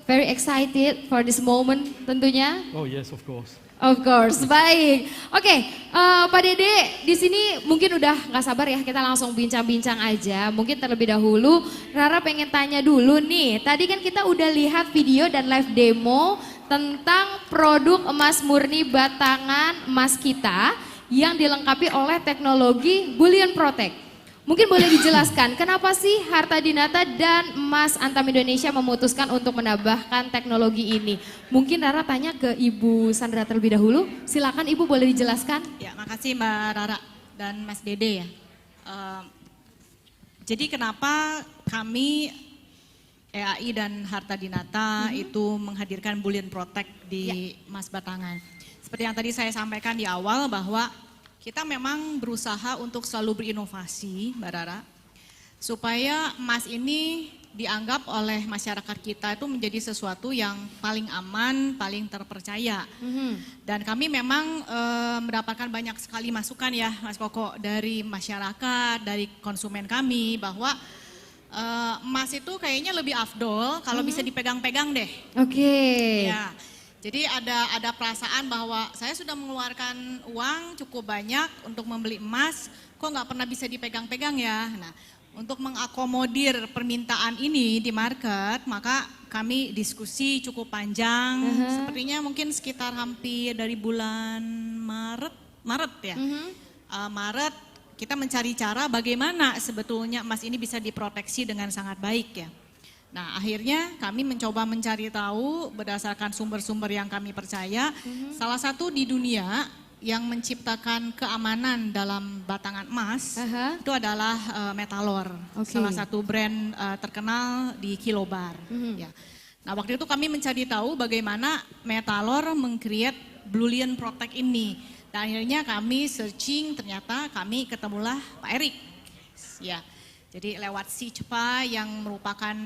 Speaker 1: Very excited for this moment tentunya.
Speaker 6: Oh yes, of course.
Speaker 1: Of course, baik. Oke, Pak Dede, di sini mungkin udah nggak sabar ya, kita langsung bincang-bincang aja. Mungkin terlebih dahulu, Rara pengen tanya dulu nih. Tadi kan kita udah lihat video dan live demo tentang produk emas murni batangan emas kita yang dilengkapi oleh teknologi Bullion Protect. Mungkin boleh dijelaskan kenapa sih Harta Dinata dan Emas Antam Indonesia memutuskan untuk menambahkan teknologi ini? Mungkin Rara tanya ke Ibu Sandra terlebih dahulu. Silakan Ibu, boleh dijelaskan.
Speaker 2: Ya, makasih Mbak Rara dan Mas Dede ya. Jadi kenapa kami EAI dan Harta Dinata itu menghadirkan bullion protect di emas batangan. Seperti yang tadi saya sampaikan di awal bahwa kita memang berusaha untuk selalu berinovasi, Mbak Rara, supaya emas ini dianggap oleh masyarakat kita itu menjadi sesuatu yang paling aman, paling terpercaya. Dan kami memang mendapatkan banyak sekali masukan ya Mas Koko dari masyarakat, dari konsumen kami bahwa emas itu kayaknya lebih afdol kalau bisa dipegang-pegang deh.
Speaker 1: Oke.
Speaker 2: Ya, jadi ada perasaan bahwa saya sudah mengeluarkan uang cukup banyak untuk membeli emas, kok nggak pernah bisa dipegang-pegang ya. Nah, untuk mengakomodir permintaan ini di market, maka kami diskusi cukup panjang. Sepertinya mungkin sekitar hampir dari bulan Maret ya. Maret kita mencari cara bagaimana sebetulnya emas ini bisa diproteksi dengan sangat baik ya. Nah akhirnya kami mencoba mencari tahu berdasarkan sumber-sumber yang kami percaya. Salah satu di dunia yang menciptakan keamanan dalam batangan emas itu adalah Metalor. Salah satu brand terkenal di Kilobar. Ya. Nah waktu itu kami mencari tahu bagaimana Metalor meng-create bullion protect ini. Dan akhirnya kami searching, ternyata kami ketemulah Pak Erik. Ya, jadi lewat Sicpa yang merupakan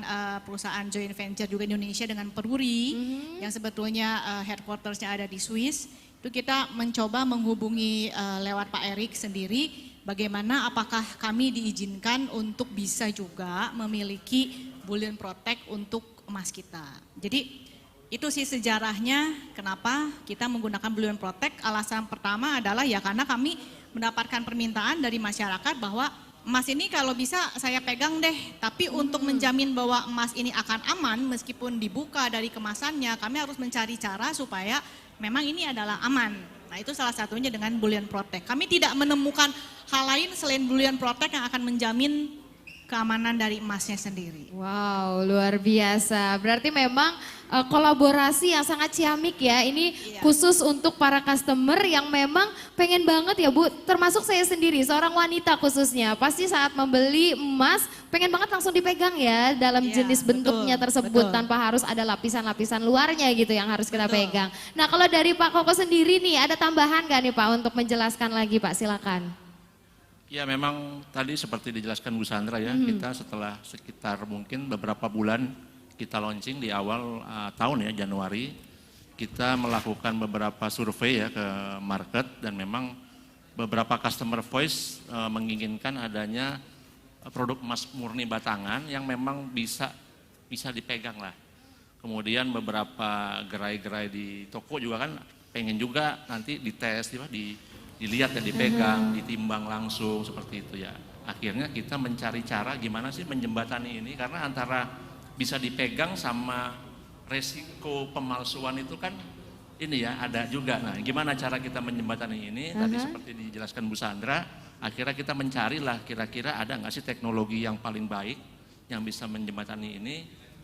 Speaker 2: perusahaan joint venture juga di Indonesia dengan Peruri, yang sebetulnya headquartersnya ada di Swiss. Itu kita mencoba menghubungi lewat Pak Erik sendiri, bagaimana apakah kami diizinkan untuk bisa juga memiliki bullion protect untuk emas kita. Jadi itu sih sejarahnya kenapa kita menggunakan bullion protect. Alasan pertama adalah ya karena kami mendapatkan permintaan dari masyarakat bahwa emas ini kalau bisa saya pegang deh. Tapi untuk menjamin bahwa emas ini akan aman meskipun dibuka dari kemasannya, kami harus mencari cara supaya memang ini adalah aman. Nah itu salah satunya dengan bullion protect. Kami tidak menemukan hal lain selain bullion protect yang akan menjamin keamanan dari emasnya sendiri.
Speaker 1: Wow, luar biasa. Berarti memang kolaborasi yang sangat ciamik ya. Ini khusus untuk para customer yang memang pengen banget ya Bu. Termasuk saya sendiri, seorang wanita khususnya. Pasti saat membeli emas pengen banget langsung dipegang ya dalam jenis bentuknya tersebut. Tanpa harus ada lapisan-lapisan luarnya gitu yang harus kita pegang. Nah kalau dari Pak Koko sendiri nih, ada tambahan gak nih Pak untuk menjelaskan lagi Pak, silakan.
Speaker 3: Ya memang tadi seperti dijelaskan Bu Sandra ya, kita setelah sekitar mungkin beberapa bulan kita launching di awal tahun ya, Januari, kita melakukan beberapa survei ya ke market dan memang beberapa customer voice menginginkan adanya produk emas murni batangan yang memang bisa dipegang lah. Kemudian beberapa gerai-gerai di toko juga kan pengen juga nanti dites, dilihat dan dipegang, ditimbang langsung seperti itu ya. Akhirnya kita mencari cara gimana sih menjembatani ini, karena antara bisa dipegang sama resiko pemalsuan itu kan ini ya ada juga. Nah gimana cara kita menjembatani ini, tadi seperti dijelaskan Bu Sandra, akhirnya kita mencarilah kira-kira ada nggak sih teknologi yang paling baik yang bisa menjembatani ini.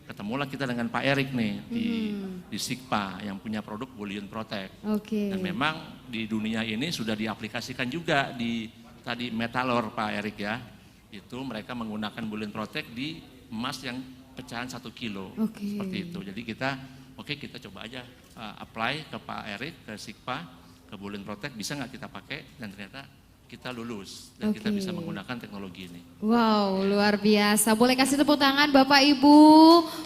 Speaker 3: Ketemulah kita dengan Pak Erik nih di Sicpa yang punya produk bullion protect. Dan memang di dunia ini sudah diaplikasikan juga di tadi Metalor Pak Erik ya. Itu mereka menggunakan bullion protect di emas yang pecahan 1 kilo. Seperti itu. Jadi kita kita coba aja apply ke Pak Erik, ke Sicpa, ke bullion protect, bisa nggak kita pakai, dan ternyata kita lulus dan kita bisa menggunakan teknologi ini.
Speaker 1: Wow, luar biasa. Boleh kasih tepuk tangan Bapak Ibu,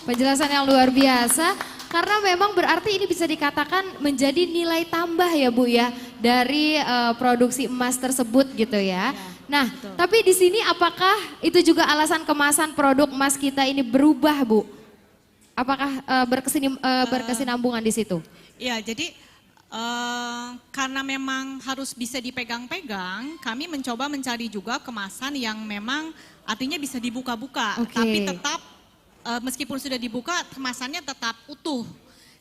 Speaker 1: penjelasan yang luar biasa. Karena memang berarti ini bisa dikatakan menjadi nilai tambah ya Bu ya, dari produksi emas tersebut gitu ya. Nah, tapi di sini apakah itu juga alasan kemasan produk emas kita ini berubah Bu? Apakah berkesinambungan di situ?
Speaker 2: Ya, jadi karena memang harus bisa dipegang-pegang, kami mencoba mencari juga kemasan yang memang artinya bisa dibuka-buka, tapi tetap meskipun sudah dibuka kemasannya tetap utuh.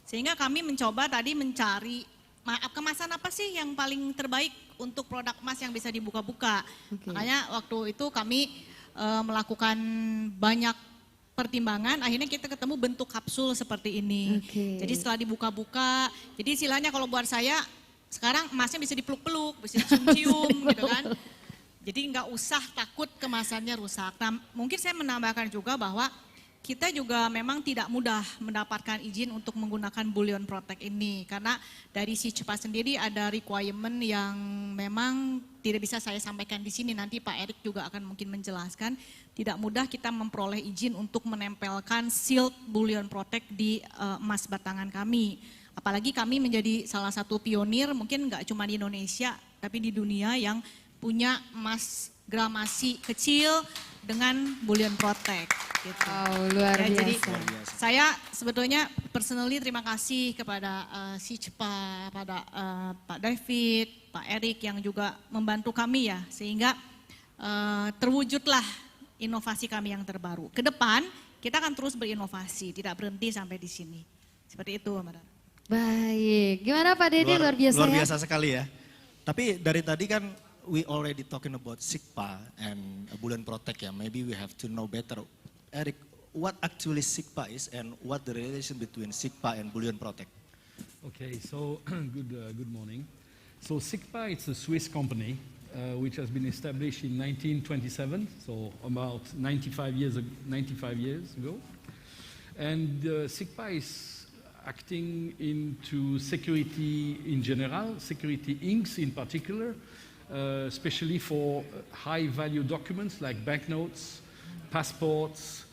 Speaker 2: Sehingga kami mencoba tadi mencari kemasan apa sih yang paling terbaik untuk produk emas yang bisa dibuka-buka. Makanya waktu itu kami melakukan banyak pertimbangan, akhirnya kita ketemu bentuk kapsul seperti ini. Jadi setelah dibuka-buka, jadi istilahnya kalau buat saya sekarang emasnya bisa dipeluk-peluk, bisa dicium-cium gitu kan. Jadi nggak usah takut kemasannya rusak. Nah, mungkin saya menambahkan juga bahwa kita juga memang tidak mudah mendapatkan izin untuk menggunakan Bullion Protect ini karena dari si CEPA sendiri ada requirement yang memang tidak bisa saya sampaikan di sini, nanti Pak Erik juga akan mungkin menjelaskan. Tidak mudah kita memperoleh izin untuk menempelkan sealed Bullion Protect di emas batangan kami. Apalagi kami menjadi salah satu pionir mungkin nggak cuma di Indonesia tapi di dunia yang punya emas gramasi kecil dengan Bullion Protect gitu.
Speaker 1: Wow, luar
Speaker 2: Ya,
Speaker 1: biasa.
Speaker 2: jadi saya sebetulnya personally terima kasih kepada si CEPA, pada Pak David, Pak Erik yang juga membantu kami ya sehingga terwujudlah inovasi kami yang terbaru. Ke depan kita akan terus berinovasi, tidak berhenti sampai di sini. Seperti itu, Mbak Dara.
Speaker 1: Baik, gimana Pak Dedi, luar biasa
Speaker 5: luar
Speaker 1: ya?
Speaker 5: biasa sekali ya. Tapi dari tadi kan we already talking about SIGPA and Bullion Protect ya. Maybe we have to know better. Eric, what actually SIGPA is and what the relation between SIGPA and Bullion Protect?
Speaker 6: Okay, so good morning. So SIGPA, it's a Swiss company which has been established in 1927, so about 95 years ago. And SIGPA is acting into security in general, security inks in particular, especially for high-value documents like banknotes, passports,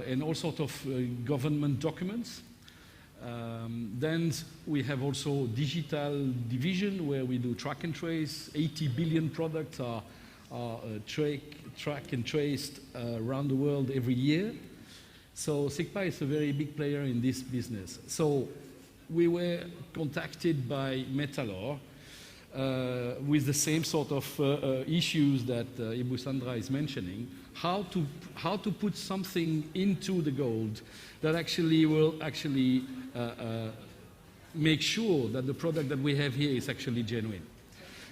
Speaker 6: and all sorts of government documents. Then we have also digital division where we do track and trace. 80 billion products are track and traced around the world every year. So SIGPA is a very big player in this business. So we were contacted by Metalor with the same sort of issues that Ibu Sandra is mentioning, how to put something into the gold that actually will make sure that the product that we have here is actually genuine.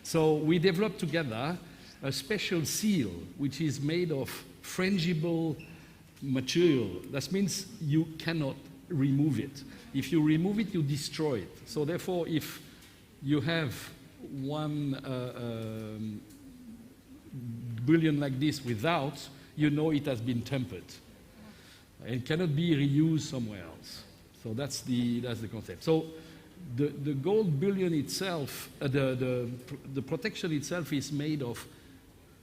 Speaker 6: So we developed together a special seal which is made of frangible material. That means you cannot remove it. If you remove it, you destroy it. So therefore, if you have one bullion like this without, you know it has been tempered and cannot be reused somewhere else. So that's the concept. So the gold bullion itself, the protection itself is made of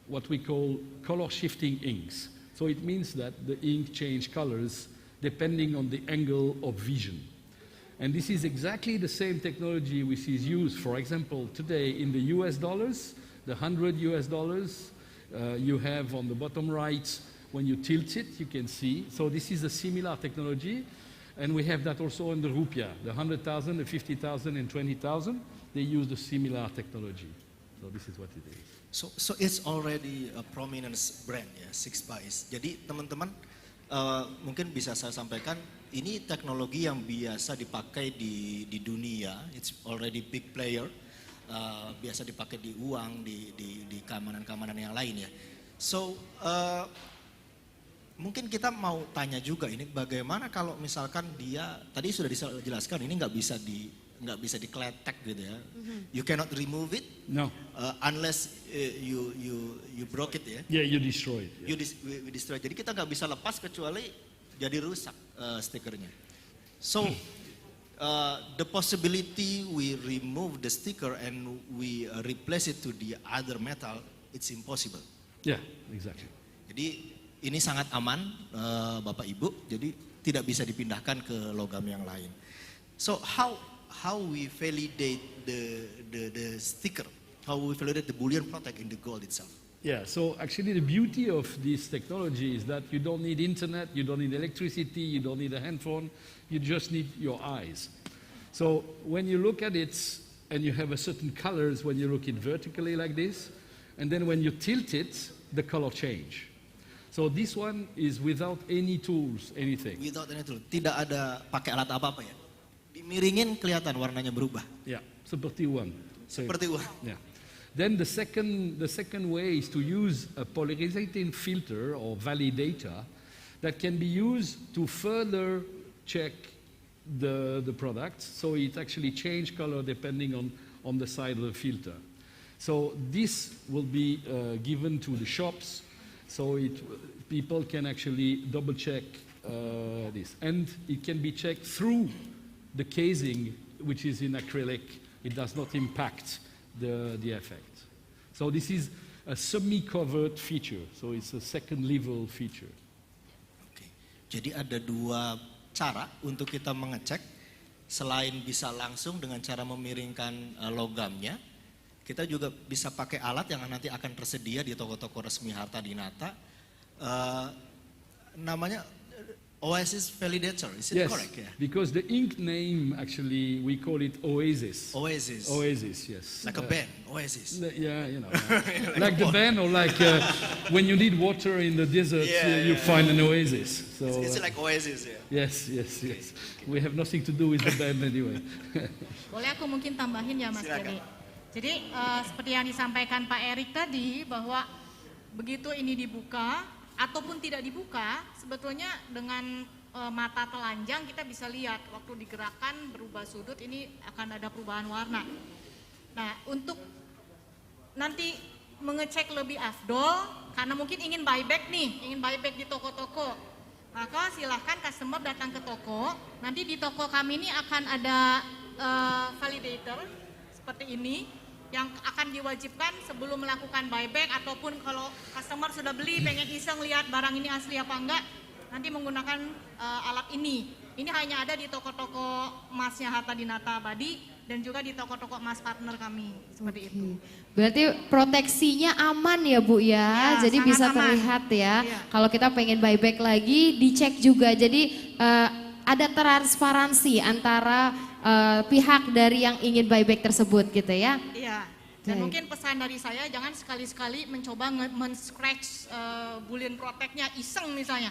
Speaker 6: what we call color shifting inks. So it means that the ink change colors depending on the angle of vision. And this is exactly the same technology which is used, for example, today in the US dollars, the 100 US dollars, you have on the bottom right, when you tilt it, you can see. So this is a similar technology. And we have that also in the rupiah, the 100,000, the 50,000, and 20,000. They use the similar technology. So this is what it is.
Speaker 5: So it's already a prominent brand ya, SIGPA is. Jadi teman-teman mungkin bisa saya sampaikan, ini teknologi yang biasa dipakai di dunia. It's already big player. Biasa dipakai di uang, di keamanan-keamanan yang lain ya. So mungkin kita mau tanya juga ini bagaimana kalau misalkan dia tadi sudah dijelaskan ini nggak bisa dikletek gitu ya. You cannot remove it.
Speaker 6: No.
Speaker 5: Unless you broke it ya.
Speaker 6: Yeah, you destroy it. Yeah.
Speaker 5: We destroy. Jadi kita nggak bisa lepas kecuali jadi rusak stikernya. So the possibility we remove the sticker and we replace it to the other metal, it's impossible.
Speaker 6: Yeah, exactly.
Speaker 5: Jadi ini sangat aman Bapak Ibu. Jadi tidak bisa dipindahkan ke logam yang lain. So how we validate the sticker? How we validate the bullion protect in the gold itself?
Speaker 6: Yeah, so actually the beauty of this technology is that you don't need internet, you don't need electricity, you don't need a handphone, you just need your eyes. So when you look at it and you have a certain colors when you look it vertically like this, and then when you tilt it, the color change. So this one is without any tools, anything.
Speaker 5: Without any tool, tidak ada pakai alat apa-apa ya. Dimiringin kelihatan warnanya berubah.
Speaker 6: Yeah, seperti uang.
Speaker 5: Seperti uang.
Speaker 6: Yeah. Then the second way is to use a polarizing filter or validator that can be used to further check the product. So it actually change color depending on the side of the filter. So this will be given to the shops. So people can actually double check this. And it can be checked through the casing, which is in acrylic. It does not impact the effect. So this is a semi-covered feature. So it's a second level feature.
Speaker 5: Oke. Jadi ada dua cara untuk kita mengecek. Selain bisa langsung dengan cara memiringkan logamnya, kita juga bisa pakai alat yang nanti akan tersedia di toko-toko resmi Harta Dinata. Namanya Oasis Validator, is it
Speaker 6: Yes,
Speaker 5: correct? Yeah.
Speaker 6: because the ink name actually we call it Oasis.
Speaker 5: Oasis.
Speaker 6: Oasis, yes.
Speaker 5: Like a band, Oasis.
Speaker 6: Yeah, you know, like the band, or like when you need water in the desert, you find an oasis. So
Speaker 5: It's like Oasis, ya.
Speaker 6: yes. We have nothing to do with the band anyway.
Speaker 2: Boleh aku mungkin tambahin ya Mas
Speaker 5: Silakan.
Speaker 2: Ferry. Jadi seperti yang disampaikan Pak Erik tadi bahwa begitu ini dibuka ataupun tidak dibuka, sebetulnya dengan mata telanjang kita bisa lihat waktu digerakkan berubah sudut ini akan ada perubahan warna. Nah untuk nanti mengecek lebih afdol karena mungkin ingin buyback di toko-toko, maka silahkan customer datang ke toko. Nanti di toko kami ini akan ada validator seperti ini yang akan diwajibkan sebelum melakukan buyback ataupun kalau customer sudah beli pengen iseng lihat barang ini asli apa enggak, nanti menggunakan alat ini. Ini hanya ada di toko-toko emasnya Harta Dinata Abadi dan juga di toko-toko emas partner kami seperti itu.
Speaker 1: Berarti proteksinya aman ya Bu ya,
Speaker 2: Ya,
Speaker 1: jadi
Speaker 2: sangat
Speaker 1: bisa
Speaker 2: aman.
Speaker 1: terlihat ya.
Speaker 2: Iya.
Speaker 1: Kalau kita pengen buyback lagi, dicek juga. Jadi ada transparansi antara pihak dari yang ingin buyback tersebut gitu ya.
Speaker 2: Iya. Dan
Speaker 1: Baik.
Speaker 2: mungkin pesan dari saya jangan sekali-sekali mencoba men-scratch Bullion Protect-nya iseng misalnya.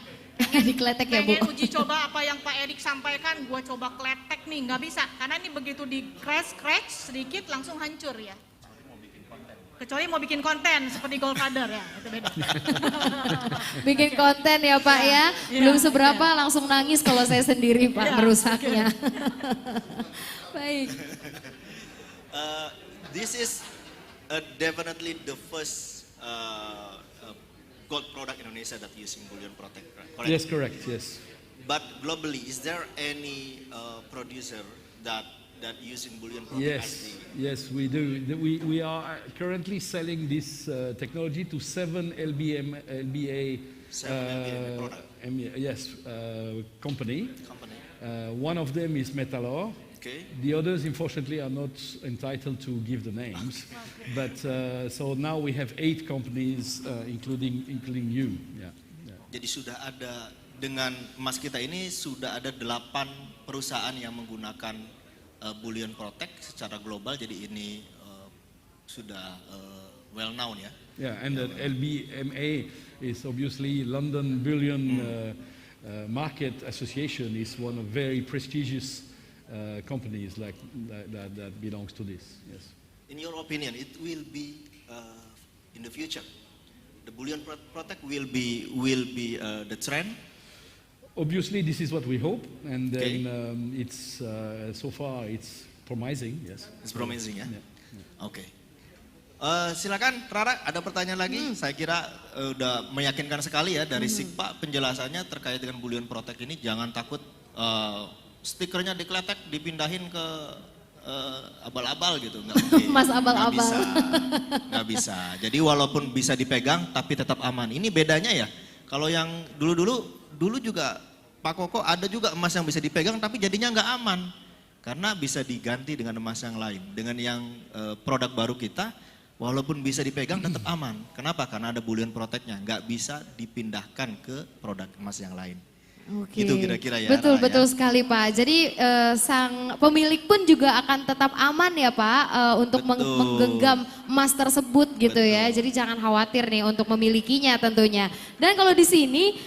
Speaker 1: Dikletek ya Bu.
Speaker 2: Pengen uji coba apa yang Pak Erik sampaikan, gua coba kletek nih, nggak bisa. Karena ini begitu di scratch sedikit langsung hancur ya. Kecuali mau bikin konten seperti Goldfather ya, itu beda.
Speaker 1: Bikin konten ya Pak ya.
Speaker 2: Iya,
Speaker 1: Belum seberapa langsung nangis kalau saya sendiri Pak
Speaker 2: Iya,
Speaker 1: merusaknya. Baik.
Speaker 5: This is definitely the first gold product in Indonesia that using Bullion Protect, correct?
Speaker 6: Yes, correct. Yes.
Speaker 5: But globally, is there any producer that using Bullion Protect
Speaker 6: Yes,
Speaker 5: as the
Speaker 6: yes, we do. We are currently selling this technology to 7 LBA
Speaker 5: 7 LBA product.
Speaker 6: company.
Speaker 5: company?
Speaker 6: One of them is Metalor.
Speaker 5: Okay.
Speaker 6: The others, unfortunately, are not entitled to give the names. But so now we have 8 companies, including you. Yeah.
Speaker 5: Jadi sudah ada dengan emas kita ini sudah ada 8 perusahaan yang menggunakan Bullion Protect secara global. Jadi ini sudah well known ya.
Speaker 6: Yeah, and the LBMA is obviously London Bullion Market Association is one of very prestigious companies like that belongs to this. Yes.
Speaker 5: In your opinion, it will be in the future, the Bullion Protect will be the trend.
Speaker 6: Obviously, this is what we hope, and
Speaker 5: Okay.
Speaker 6: then it's so far it's promising. Yes.
Speaker 5: It's promising ya.
Speaker 6: Yeah.
Speaker 5: Oke. Silakan Rara, ada pertanyaan lagi? Saya kira udah meyakinkan sekali ya dari Sikpa penjelasannya terkait dengan Bullion Protect ini. Jangan takut stikernya dikletek dipindahin ke abal-abal gitu, nggak mungkin.
Speaker 1: Mas abal-abal.
Speaker 5: Nggak bisa. Jadi walaupun bisa dipegang tapi tetap aman. Ini bedanya ya. Kalau yang dulu juga Pak Koko ada juga emas yang bisa dipegang tapi jadinya nggak aman karena bisa diganti dengan emas yang lain. Dengan yang produk baru kita, walaupun bisa dipegang tetap aman. Kenapa? Karena ada Bullion Protect-nya, nggak bisa dipindahkan ke produk emas yang lain.
Speaker 1: Oke.
Speaker 5: Gitu kira-kira ya,
Speaker 1: Betul,
Speaker 5: Rara,
Speaker 1: betul
Speaker 5: ya.
Speaker 1: sekali Pak. Jadi sang pemilik pun juga akan tetap aman ya Pak untuk
Speaker 5: Betul.
Speaker 1: menggenggam emas tersebut gitu ya. Jadi jangan khawatir nih untuk memilikinya tentunya. Dan kalau di sini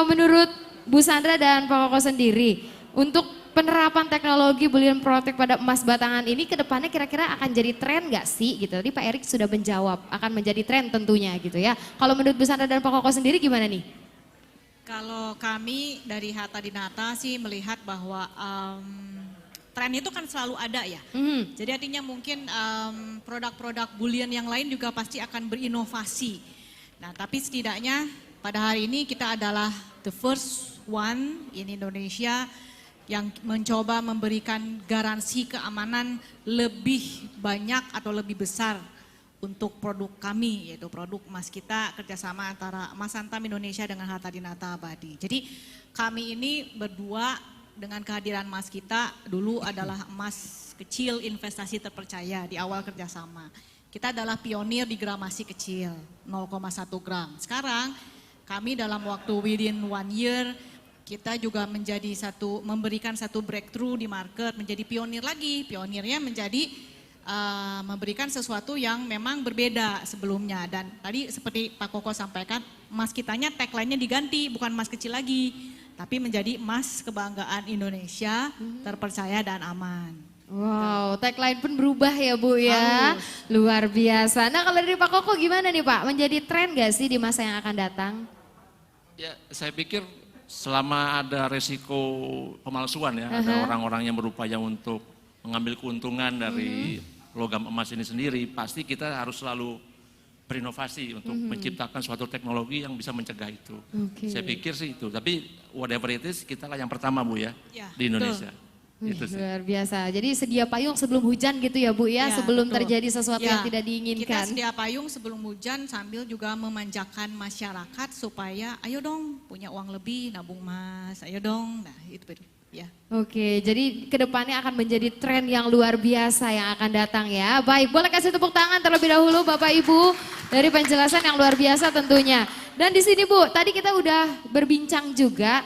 Speaker 1: menurut Bu Sandra dan Pak Koko sendiri untuk penerapan teknologi Bullion Protect pada emas batangan ini ke depannya kira-kira akan jadi tren nggak sih gitu. Tadi Pak Erik sudah menjawab akan menjadi tren tentunya gitu ya. Kalau menurut Bu Sandra dan Pak Koko sendiri gimana nih?
Speaker 2: Kalau kami dari Harta Dinata sih melihat bahwa tren itu kan selalu ada ya. Jadi artinya mungkin produk-produk bullion yang lain juga pasti akan berinovasi. Nah tapi setidaknya pada hari ini kita adalah the first one in Indonesia yang mencoba memberikan garansi keamanan lebih banyak atau lebih besar untuk produk kami, yaitu produk emas kita kerjasama antara Emas Antam Indonesia dengan Harta Dinata Abadi. Jadi kami ini berdua dengan kehadiran emas kita dulu adalah emas kecil investasi terpercaya di awal kerjasama. Kita adalah pionir di gramasi kecil, 0,1 gram. Sekarang kami dalam waktu within 1 year, kita juga menjadi memberikan satu breakthrough di market, menjadi pionir lagi. Pionirnya menjadi memberikan sesuatu yang memang berbeda sebelumnya. Dan tadi seperti Pak Koko sampaikan, emas kitanya tagline-nya diganti, bukan emas kecil lagi, tapi menjadi emas kebanggaan Indonesia, terpercaya dan aman.
Speaker 1: Wow, tagline pun berubah ya Bu ya.
Speaker 2: Halus.
Speaker 1: Luar biasa. Nah kalau dari Pak Koko gimana nih Pak? Menjadi tren gak sih di masa yang akan datang?
Speaker 3: Ya, saya pikir selama ada resiko pemalsuan ya, ada orang-orang yang berupaya untuk mengambil keuntungan dari logam emas ini sendiri, pasti kita harus selalu berinovasi untuk menciptakan suatu teknologi yang bisa mencegah itu. Saya pikir sih itu, tapi whatever it is, kita lah yang pertama Bu ya,
Speaker 2: Ya,
Speaker 3: di Indonesia.
Speaker 1: Wih,
Speaker 3: Itu sih.
Speaker 1: luar biasa. Jadi sedia payung sebelum hujan gitu ya Bu ya,
Speaker 2: Ya,
Speaker 1: sebelum
Speaker 2: betul.
Speaker 1: terjadi sesuatu
Speaker 2: Ya,
Speaker 1: yang tidak
Speaker 2: Kita
Speaker 1: diinginkan.
Speaker 2: sedia payung sebelum hujan sambil juga memanjakan masyarakat supaya ayo dong punya uang lebih nabung emas, ayo dong. Nah itu ya.
Speaker 1: Oke, jadi kedepannya akan menjadi tren yang luar biasa yang akan datang ya. Baik, boleh kasih tepuk tangan terlebih dahulu Bapak Ibu dari penjelasan yang luar biasa tentunya. Dan di sini Bu, tadi kita udah berbincang juga,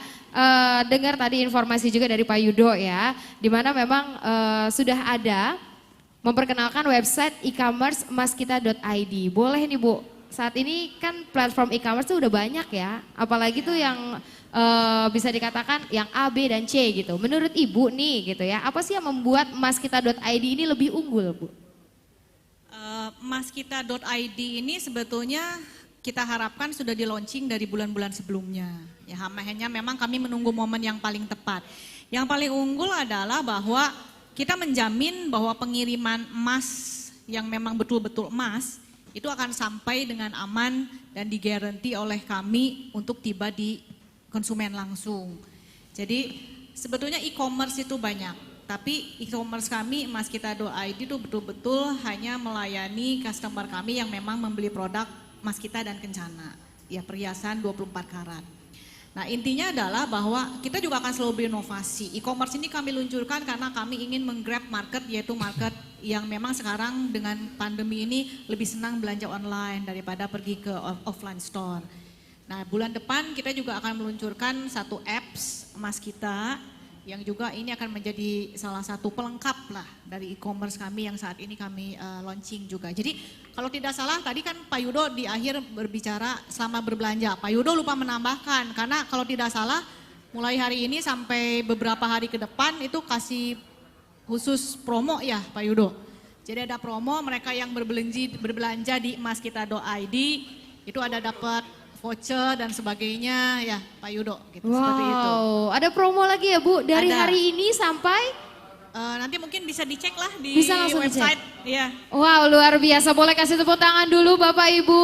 Speaker 1: dengar tadi informasi juga dari Pak Yudo ya, di mana memang sudah ada memperkenalkan website e-commerce emaskita.id. Boleh nih Bu, saat ini kan platform e-commerce tuh udah banyak ya, apalagi tuh yang bisa dikatakan yang A, B, dan C gitu. Menurut Ibu nih gitu ya, apa sih yang membuat emaskita.id ini lebih unggul Bu?
Speaker 2: Emaskita.id ini sebetulnya kita harapkan sudah di launching dari bulan-bulan sebelumnya. Ya, hanya memang kami menunggu momen yang paling tepat. Yang paling unggul adalah bahwa kita menjamin bahwa pengiriman emas yang memang betul-betul emas itu akan sampai dengan aman dan digaranti oleh kami untuk tiba di konsumen langsung. Jadi sebetulnya e-commerce itu banyak, tapi e-commerce kami emaskita.id itu betul-betul hanya melayani customer kami yang memang membeli produk emas kita dan kencana, ya perhiasan 24 karat. Nah intinya adalah bahwa kita juga akan selalu berinovasi. E-commerce ini kami luncurkan karena kami ingin menggrab market, yaitu market yang memang sekarang dengan pandemi ini lebih senang belanja online daripada pergi ke offline store. Nah bulan depan kita juga akan meluncurkan satu apps emas kita yang juga ini akan menjadi salah satu pelengkap lah dari e-commerce kami yang saat ini kami launching juga. Jadi kalau tidak salah tadi kan Pak Yudo di akhir berbicara selama berbelanja. Pak Yudo lupa menambahkan karena kalau tidak salah mulai hari ini sampai beberapa hari ke depan itu kasih khusus promo ya Pak Yudo. Jadi ada promo mereka yang berbelanja di emaskita.id itu ada dapat voucher dan sebagainya ya Pak Yudo gitu seperti itu.
Speaker 1: Wow, ada promo lagi ya Bu dari
Speaker 2: Ada.
Speaker 1: hari ini sampai?
Speaker 2: Nanti mungkin bisa dicek lah di
Speaker 1: Bisa langsung
Speaker 2: website. Ya.
Speaker 1: Wow, luar biasa. Boleh kasih tepuk tangan dulu Bapak Ibu.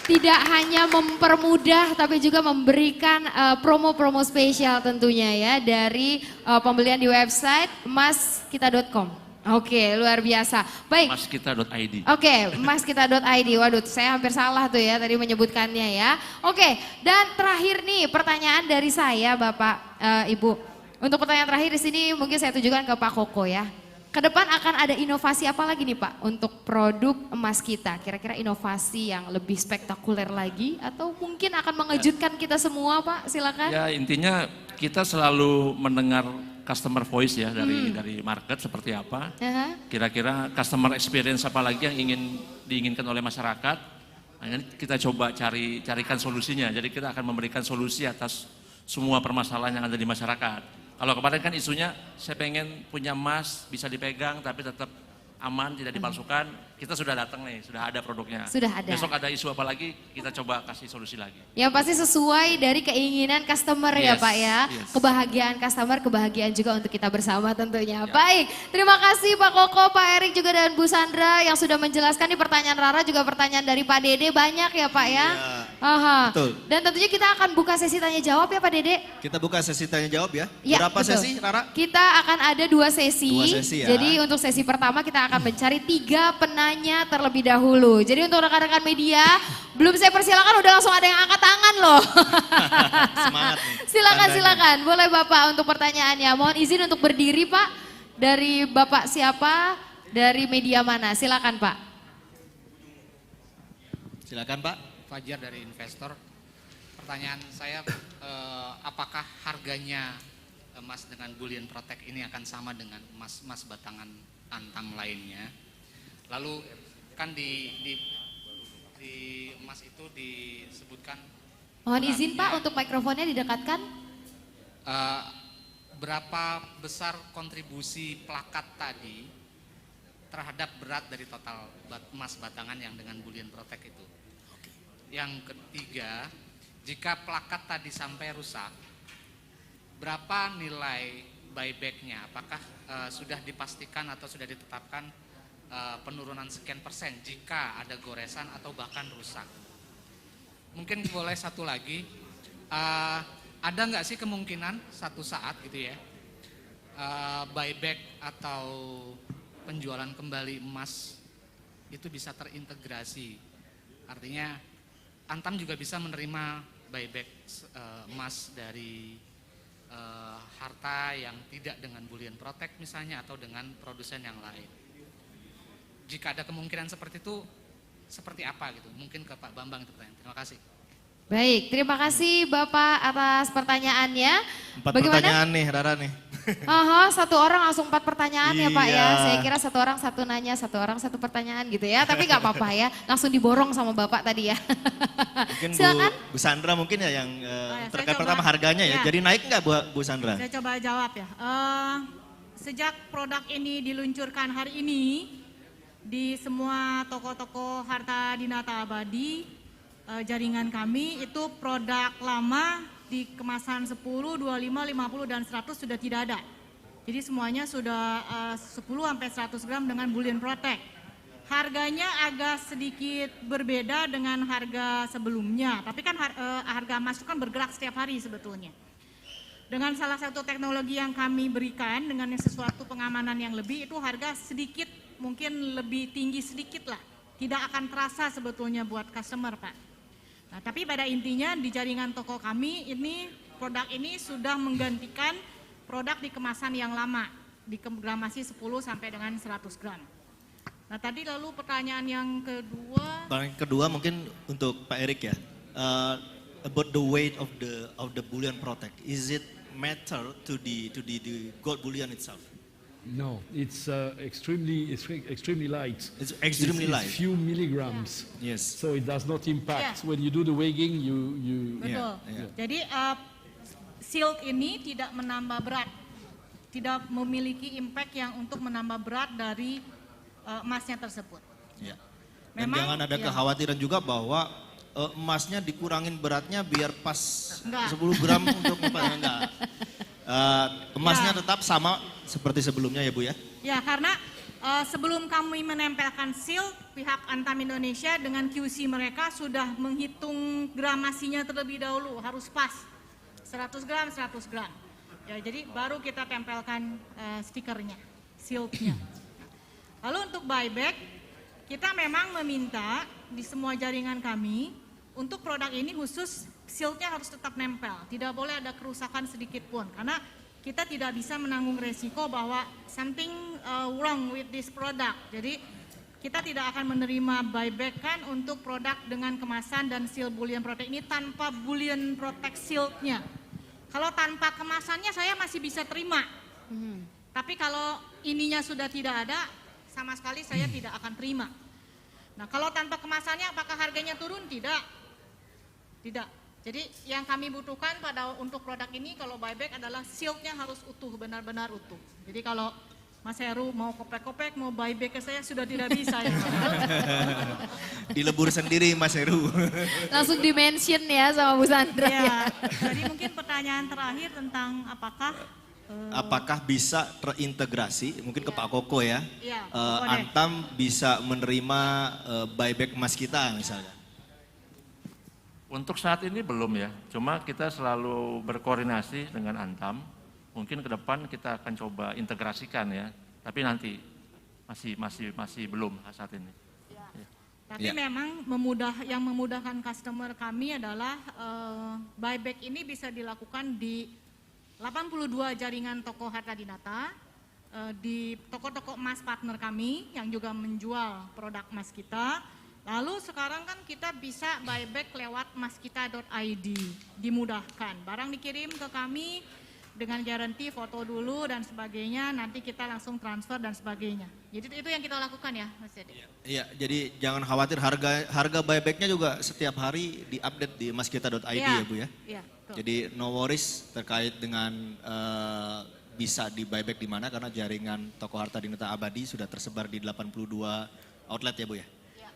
Speaker 1: Tidak hanya mempermudah tapi juga memberikan promo-promo spesial tentunya ya dari pembelian di website emaskita.com. Oke, luar biasa. Baik.
Speaker 3: Emaskita.id.
Speaker 1: Oke, emaskita.id. Waduh, saya hampir salah tuh ya tadi menyebutkannya ya. Oke, dan terakhir nih pertanyaan dari saya Bapak Ibu. Untuk pertanyaan terakhir di sini mungkin saya tujukan ke Pak Koko ya. Ke depan akan ada inovasi apa lagi nih Pak untuk produk emas kita? Kira-kira inovasi yang lebih spektakuler lagi atau mungkin akan mengejutkan kita semua Pak? Silakan.
Speaker 3: Ya intinya kita selalu mendengar customer voice ya dari market seperti apa. Kira-kira customer experience apa lagi yang diinginkan oleh masyarakat. Nah, ini kita coba carikan solusinya. Jadi kita akan memberikan solusi atas semua permasalahan yang ada di masyarakat. Kalau kemarin kan isunya saya pengen punya emas bisa dipegang tapi tetap aman, tidak dipalsukan. Kita sudah datang nih, sudah ada produknya.
Speaker 1: Sudah ada.
Speaker 3: Besok ada isu apa lagi, kita coba kasih solusi lagi.
Speaker 1: Yang pasti sesuai dari keinginan customer ya
Speaker 3: Yes,
Speaker 1: Pak ya.
Speaker 3: yes.
Speaker 1: Kebahagiaan customer, kebahagiaan juga untuk kita bersama tentunya.
Speaker 3: Ya.
Speaker 1: Baik, terima kasih Pak Koko, Pak Erik juga dan Bu Sandra yang sudah menjelaskan. Nih pertanyaan Rara juga pertanyaan dari Pak Dede banyak ya Pak ya.
Speaker 5: Ya,
Speaker 1: Aha.
Speaker 5: Betul.
Speaker 1: Dan tentunya kita akan buka sesi tanya jawab ya Pak Dede.
Speaker 5: Kita buka sesi tanya jawab ya.
Speaker 1: Ya,
Speaker 5: Berapa
Speaker 1: betul.
Speaker 5: sesi, Rara?
Speaker 1: Kita akan ada 2 sesi.
Speaker 5: 2 sesi ya.
Speaker 1: Jadi untuk sesi pertama kita akan mencari 3 penanya terlebih dahulu. Jadi untuk rekan-rekan media, belum saya persilakan udah langsung ada yang angkat tangan loh.
Speaker 5: Semangat nih.
Speaker 1: Silakan,
Speaker 5: tandanya.
Speaker 1: silakan. Boleh Bapak untuk pertanyaannya. Mohon izin untuk berdiri Pak. Dari Bapak siapa? Dari media mana? Silakan Pak.
Speaker 5: Silakan Pak.
Speaker 7: Fajar dari investor. Pertanyaan saya, apakah harganya emas dengan bullion protect ini akan sama dengan emas batangan Antam lainnya? Lalu kan di emas itu disebutkan.
Speaker 1: Mohon izin
Speaker 7: beratnya,
Speaker 1: Pak untuk mikrofonnya didekatkan.
Speaker 7: berapa besar kontribusi plakat tadi terhadap berat dari total emas batangan yang dengan bullion protect itu? Yang ketiga, jika plakat tadi sampai rusak, berapa nilai buybacknya? Apakah sudah dipastikan atau sudah ditetapkan penurunan sekian persen jika ada goresan atau bahkan rusak? Mungkin boleh satu lagi, ada nggak sih kemungkinan satu saat gitu ya, buyback atau penjualan kembali emas itu bisa terintegrasi? Artinya Antam juga bisa menerima buyback emas dari harta yang tidak dengan bullion protect misalnya atau dengan produsen yang lain. Jika ada kemungkinan seperti itu, seperti apa gitu? Mungkin ke Pak Bambang itu pertanyaan. Terima kasih.
Speaker 1: Baik, terima kasih Bapak atas pertanyaannya.
Speaker 5: 4 pertanyaan nih Rara nih.
Speaker 1: Aha, 1 orang langsung 4 pertanyaan ya Pak ya.
Speaker 5: Iya.
Speaker 1: Saya kira 1 orang 1 nanya, 1 orang 1 pertanyaan gitu ya. Tapi nggak apa-apa ya, langsung diborong sama Bapak tadi ya.
Speaker 5: Mungkin
Speaker 1: Silakan.
Speaker 5: Bu Sandra mungkin ya yang
Speaker 2: saya
Speaker 5: terkait
Speaker 2: coba.
Speaker 5: pertama harganya ya.
Speaker 2: Ya.
Speaker 5: Jadi naik nggak Bu Sandra?
Speaker 2: Saya coba jawab ya. Sejak produk ini diluncurkan hari ini di semua toko-toko harta dinata abadi jaringan kami, itu produk lama di kemasan 10, 25, 50 dan 100 sudah tidak ada. Jadi semuanya sudah 10 sampai 100 gram dengan bullion protect. Harganya agak sedikit berbeda dengan harga sebelumnya, tapi kan harga emas itu kan bergerak setiap hari sebetulnya. Dengan salah satu teknologi yang kami berikan dengan sesuatu pengamanan yang lebih, itu harga sedikit mungkin lebih tinggi sedikit lah. Tidak akan terasa sebetulnya buat customer Pak. Nah, tapi pada intinya di jaringan toko kami ini produk ini sudah menggantikan produk di kemasan yang lama di gramasi 10 sampai dengan 100 gram. Nah tadi lalu pertanyaan yang kedua.
Speaker 5: Pertanyaan kedua mungkin untuk Pak Erik ya. About the weight of the bullion protect, is it matter to the gold bullion itself?
Speaker 6: No, it's extremely light.
Speaker 5: It's extremely light.
Speaker 6: Few milligrams.
Speaker 5: Yes.
Speaker 6: So it does not impact.
Speaker 2: Yeah.
Speaker 6: When you do the weighing, you
Speaker 2: Betul.
Speaker 5: yeah.
Speaker 2: Jadi silk ini tidak menambah berat, tidak memiliki impact yang untuk menambah berat dari emasnya tersebut.
Speaker 5: Ya. Dan
Speaker 2: Memang,
Speaker 5: jangan ada
Speaker 2: ya.
Speaker 5: kekhawatiran juga bahwa emasnya dikurangin beratnya biar pas
Speaker 2: Enggak.
Speaker 5: 10 gram untuk enggak. Emasnya
Speaker 2: Ya.
Speaker 5: tetap sama seperti sebelumnya ya Bu ya?
Speaker 2: Ya karena sebelum kami menempelkan silk, pihak Antam Indonesia dengan QC mereka sudah menghitung gramasinya terlebih dahulu, harus pas 100 gram, 100 gram. Ya, jadi baru kita tempelkan stikernya, silknya. Lalu untuk buyback, kita memang meminta di semua jaringan kami, untuk produk ini khusus silknya harus tetap nempel, tidak boleh ada kerusakan sedikit pun, karena kita tidak bisa menanggung resiko bahwa something wrong with this product. Jadi kita tidak akan menerima buyback kan untuk produk dengan kemasan dan seal bullion protect ini tanpa bullion protect silknya. Kalau tanpa kemasannya saya masih bisa terima. Tapi kalau ininya sudah tidak ada, sama sekali saya tidak akan terima. Nah kalau tanpa kemasannya apakah harganya turun? Tidak. Tidak. Jadi yang kami butuhkan untuk produk ini kalau buyback adalah silknya harus utuh, benar-benar utuh. Jadi kalau Mas Heru mau kopek-kopek, mau buyback ke saya sudah tidak bisa ya.
Speaker 5: Dilebur sendiri Mas Heru.
Speaker 1: Langsung di-mention ya sama Bu Sandra.
Speaker 2: Ya, jadi mungkin pertanyaan terakhir tentang
Speaker 5: Apakah bisa terintegrasi, mungkin ke Pak Koko ya,
Speaker 2: Iya, Koko deh.
Speaker 5: Antam bisa menerima buyback emas kita misalnya?
Speaker 3: Untuk saat ini belum ya, cuma kita selalu berkoordinasi dengan Antam. Mungkin ke depan kita akan coba integrasikan ya, tapi nanti masih belum saat ini.
Speaker 2: Tapi memang yang memudahkan customer kami adalah buyback ini bisa dilakukan di 82 jaringan toko Harta Dinata, di toko-toko emas partner kami yang juga menjual produk emas kita. Lalu sekarang kan kita bisa buyback lewat maskita.id, dimudahkan. Barang dikirim ke kami dengan garansi foto dulu dan sebagainya, nanti kita langsung transfer dan sebagainya. Jadi itu yang kita lakukan ya Mas Dede.
Speaker 5: Iya, jadi jangan khawatir harga buybacknya juga setiap hari diupdate di maskita.id ya Bu ya.
Speaker 2: Iya, betul.
Speaker 5: Jadi no worries terkait dengan bisa di buyback di mana karena jaringan toko Harta Dinata Abadi sudah tersebar di 82 outlet ya Bu ya. Iya.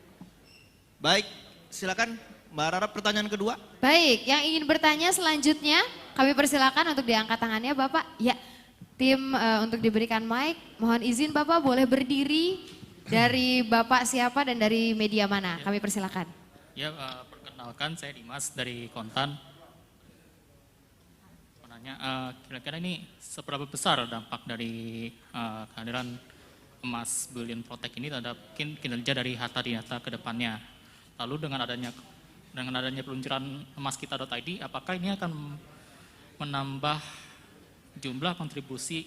Speaker 5: Baik, silakan Mbak Rara pertanyaan kedua.
Speaker 1: Baik, yang ingin bertanya selanjutnya kami persilakan untuk diangkat tangannya Bapak. Ya, tim untuk diberikan mic, mohon izin Bapak boleh berdiri dari Bapak siapa dan dari media mana, kami persilakan.
Speaker 8: Ya, perkenalkan saya Dimas dari Kontan. Menanya, kira-kira ini seberapa besar dampak dari kehadiran emas Bullion Protect ini terhadap kinerja dari Harta Dinata ke depannya? Lalu dengan adanya peluncuran emaskita.id, apakah ini akan menambah jumlah kontribusi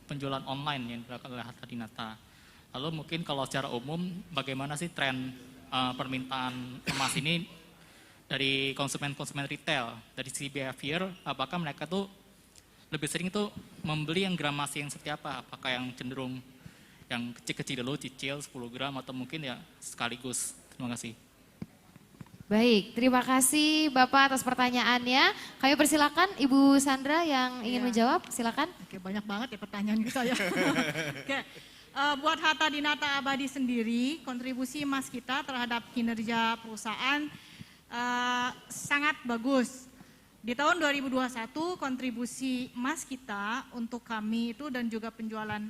Speaker 8: penjualan online yang dilakukan oleh Harta Dinata? Lalu mungkin kalau secara umum, bagaimana sih tren permintaan emas ini dari konsumen-konsumen retail, dari sisi behavior, apakah mereka tuh lebih sering tuh membeli yang gramasi yang seperti apa? Apakah yang cenderung yang kecil-kecil dulu, cicil 10 gram atau mungkin ya sekaligus? Terima kasih.
Speaker 1: Baik, terima kasih Bapak atas pertanyaannya. Kami persilakan Ibu Sandra yang ingin menjawab, silakan.
Speaker 2: Oke, banyak banget ya pertanyaan saya. Oke, buat Harta Dinata Abadi sendiri, kontribusi emas kita terhadap kinerja perusahaan sangat bagus. Di tahun 2021 kontribusi emas kita untuk kami itu dan juga penjualan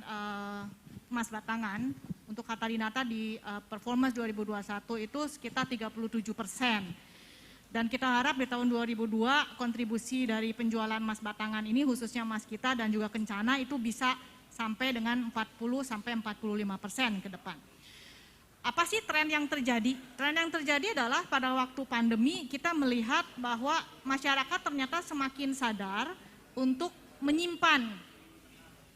Speaker 2: emas batangan untuk Harta Dinata di performance 2021 itu sekitar 37%. Dan kita harap di tahun 2002 kontribusi dari penjualan emas batangan ini khususnya emas kita dan juga Kencana itu bisa sampai dengan 40-45% ke depan. Apa sih tren yang terjadi? Tren yang terjadi adalah pada waktu pandemi kita melihat bahwa masyarakat ternyata semakin sadar untuk menyimpan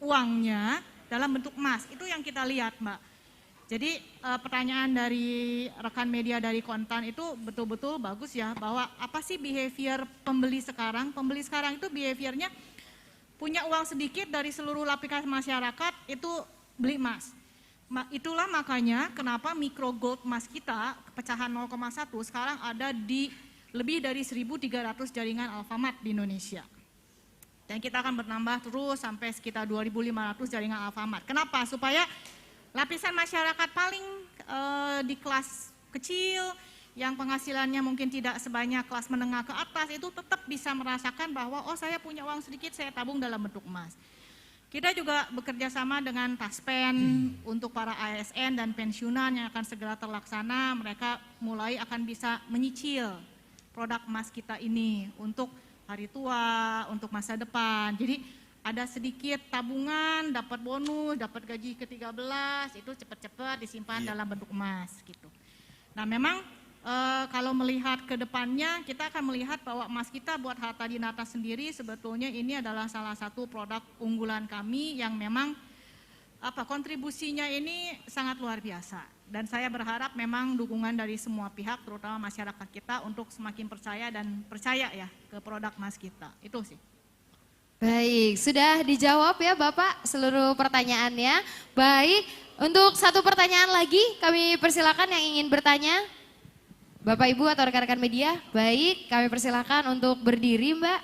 Speaker 2: uangnya dalam bentuk emas. Itu yang kita lihat, Mbak. Jadi pertanyaan dari rekan media dari Kontan itu betul-betul bagus ya, bahwa apa sih behavior pembeli sekarang? Pembeli sekarang itu behaviornya punya uang sedikit dari seluruh lapisan masyarakat itu beli emas. Itulah makanya kenapa micro gold emas kita pecahan 0,1 sekarang ada di lebih dari 1.300 jaringan Alfamart di Indonesia. Dan kita akan bertambah terus sampai sekitar 2.500 jaringan Alfamart. Kenapa? Supaya lapisan masyarakat paling di kelas kecil yang penghasilannya mungkin tidak sebanyak kelas menengah ke atas itu tetap bisa merasakan bahwa oh saya punya uang sedikit saya tabung dalam bentuk emas. Kita juga bekerja sama dengan Taspen untuk para ASN dan pensiunan yang akan segera terlaksana, mereka mulai akan bisa menyicil produk emas kita ini untuk hari tua, untuk masa depan. Jadi ada sedikit tabungan, dapat bonus, dapat gaji ke-13, itu cepat-cepat disimpan dalam bentuk emas gitu. Nah memang kalau melihat ke depannya, kita akan melihat bahwa emas kita buat Harta Dinata sendiri sebetulnya ini adalah salah satu produk unggulan kami yang memang kontribusinya ini sangat luar biasa. Dan saya berharap memang dukungan dari semua pihak, terutama masyarakat kita untuk semakin percaya dan percaya ya ke produk emas kita, itu sih.
Speaker 1: Baik, sudah dijawab ya Bapak seluruh pertanyaannya. Baik, untuk satu pertanyaan lagi kami persilakan yang ingin bertanya. Bapak Ibu atau rekan-rekan media, baik kami persilakan untuk berdiri Mbak.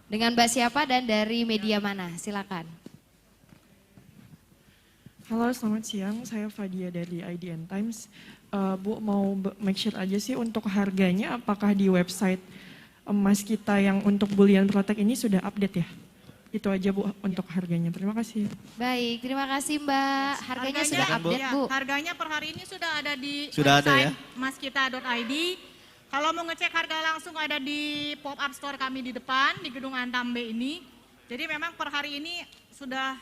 Speaker 1: Dengan Mbak siapa dan dari media mana, silakan.
Speaker 9: Halo selamat siang, saya Fadia dari IDN Times. Bu mau make sure aja sih untuk harganya apakah di website emas kita yang untuk Bullion Protect ini sudah update ya? Itu aja Bu untuk harganya, terima kasih.
Speaker 1: Baik, terima kasih Mbak. Harganya sudah update Bu.
Speaker 2: Harganya per hari ini sudah ada di
Speaker 5: Sudah
Speaker 2: website
Speaker 5: ada ya?
Speaker 2: maskita.id. Kalau mau ngecek harga langsung ada di pop-up store kami di depan, di Gedung Antam B ini. Jadi memang per hari ini sudah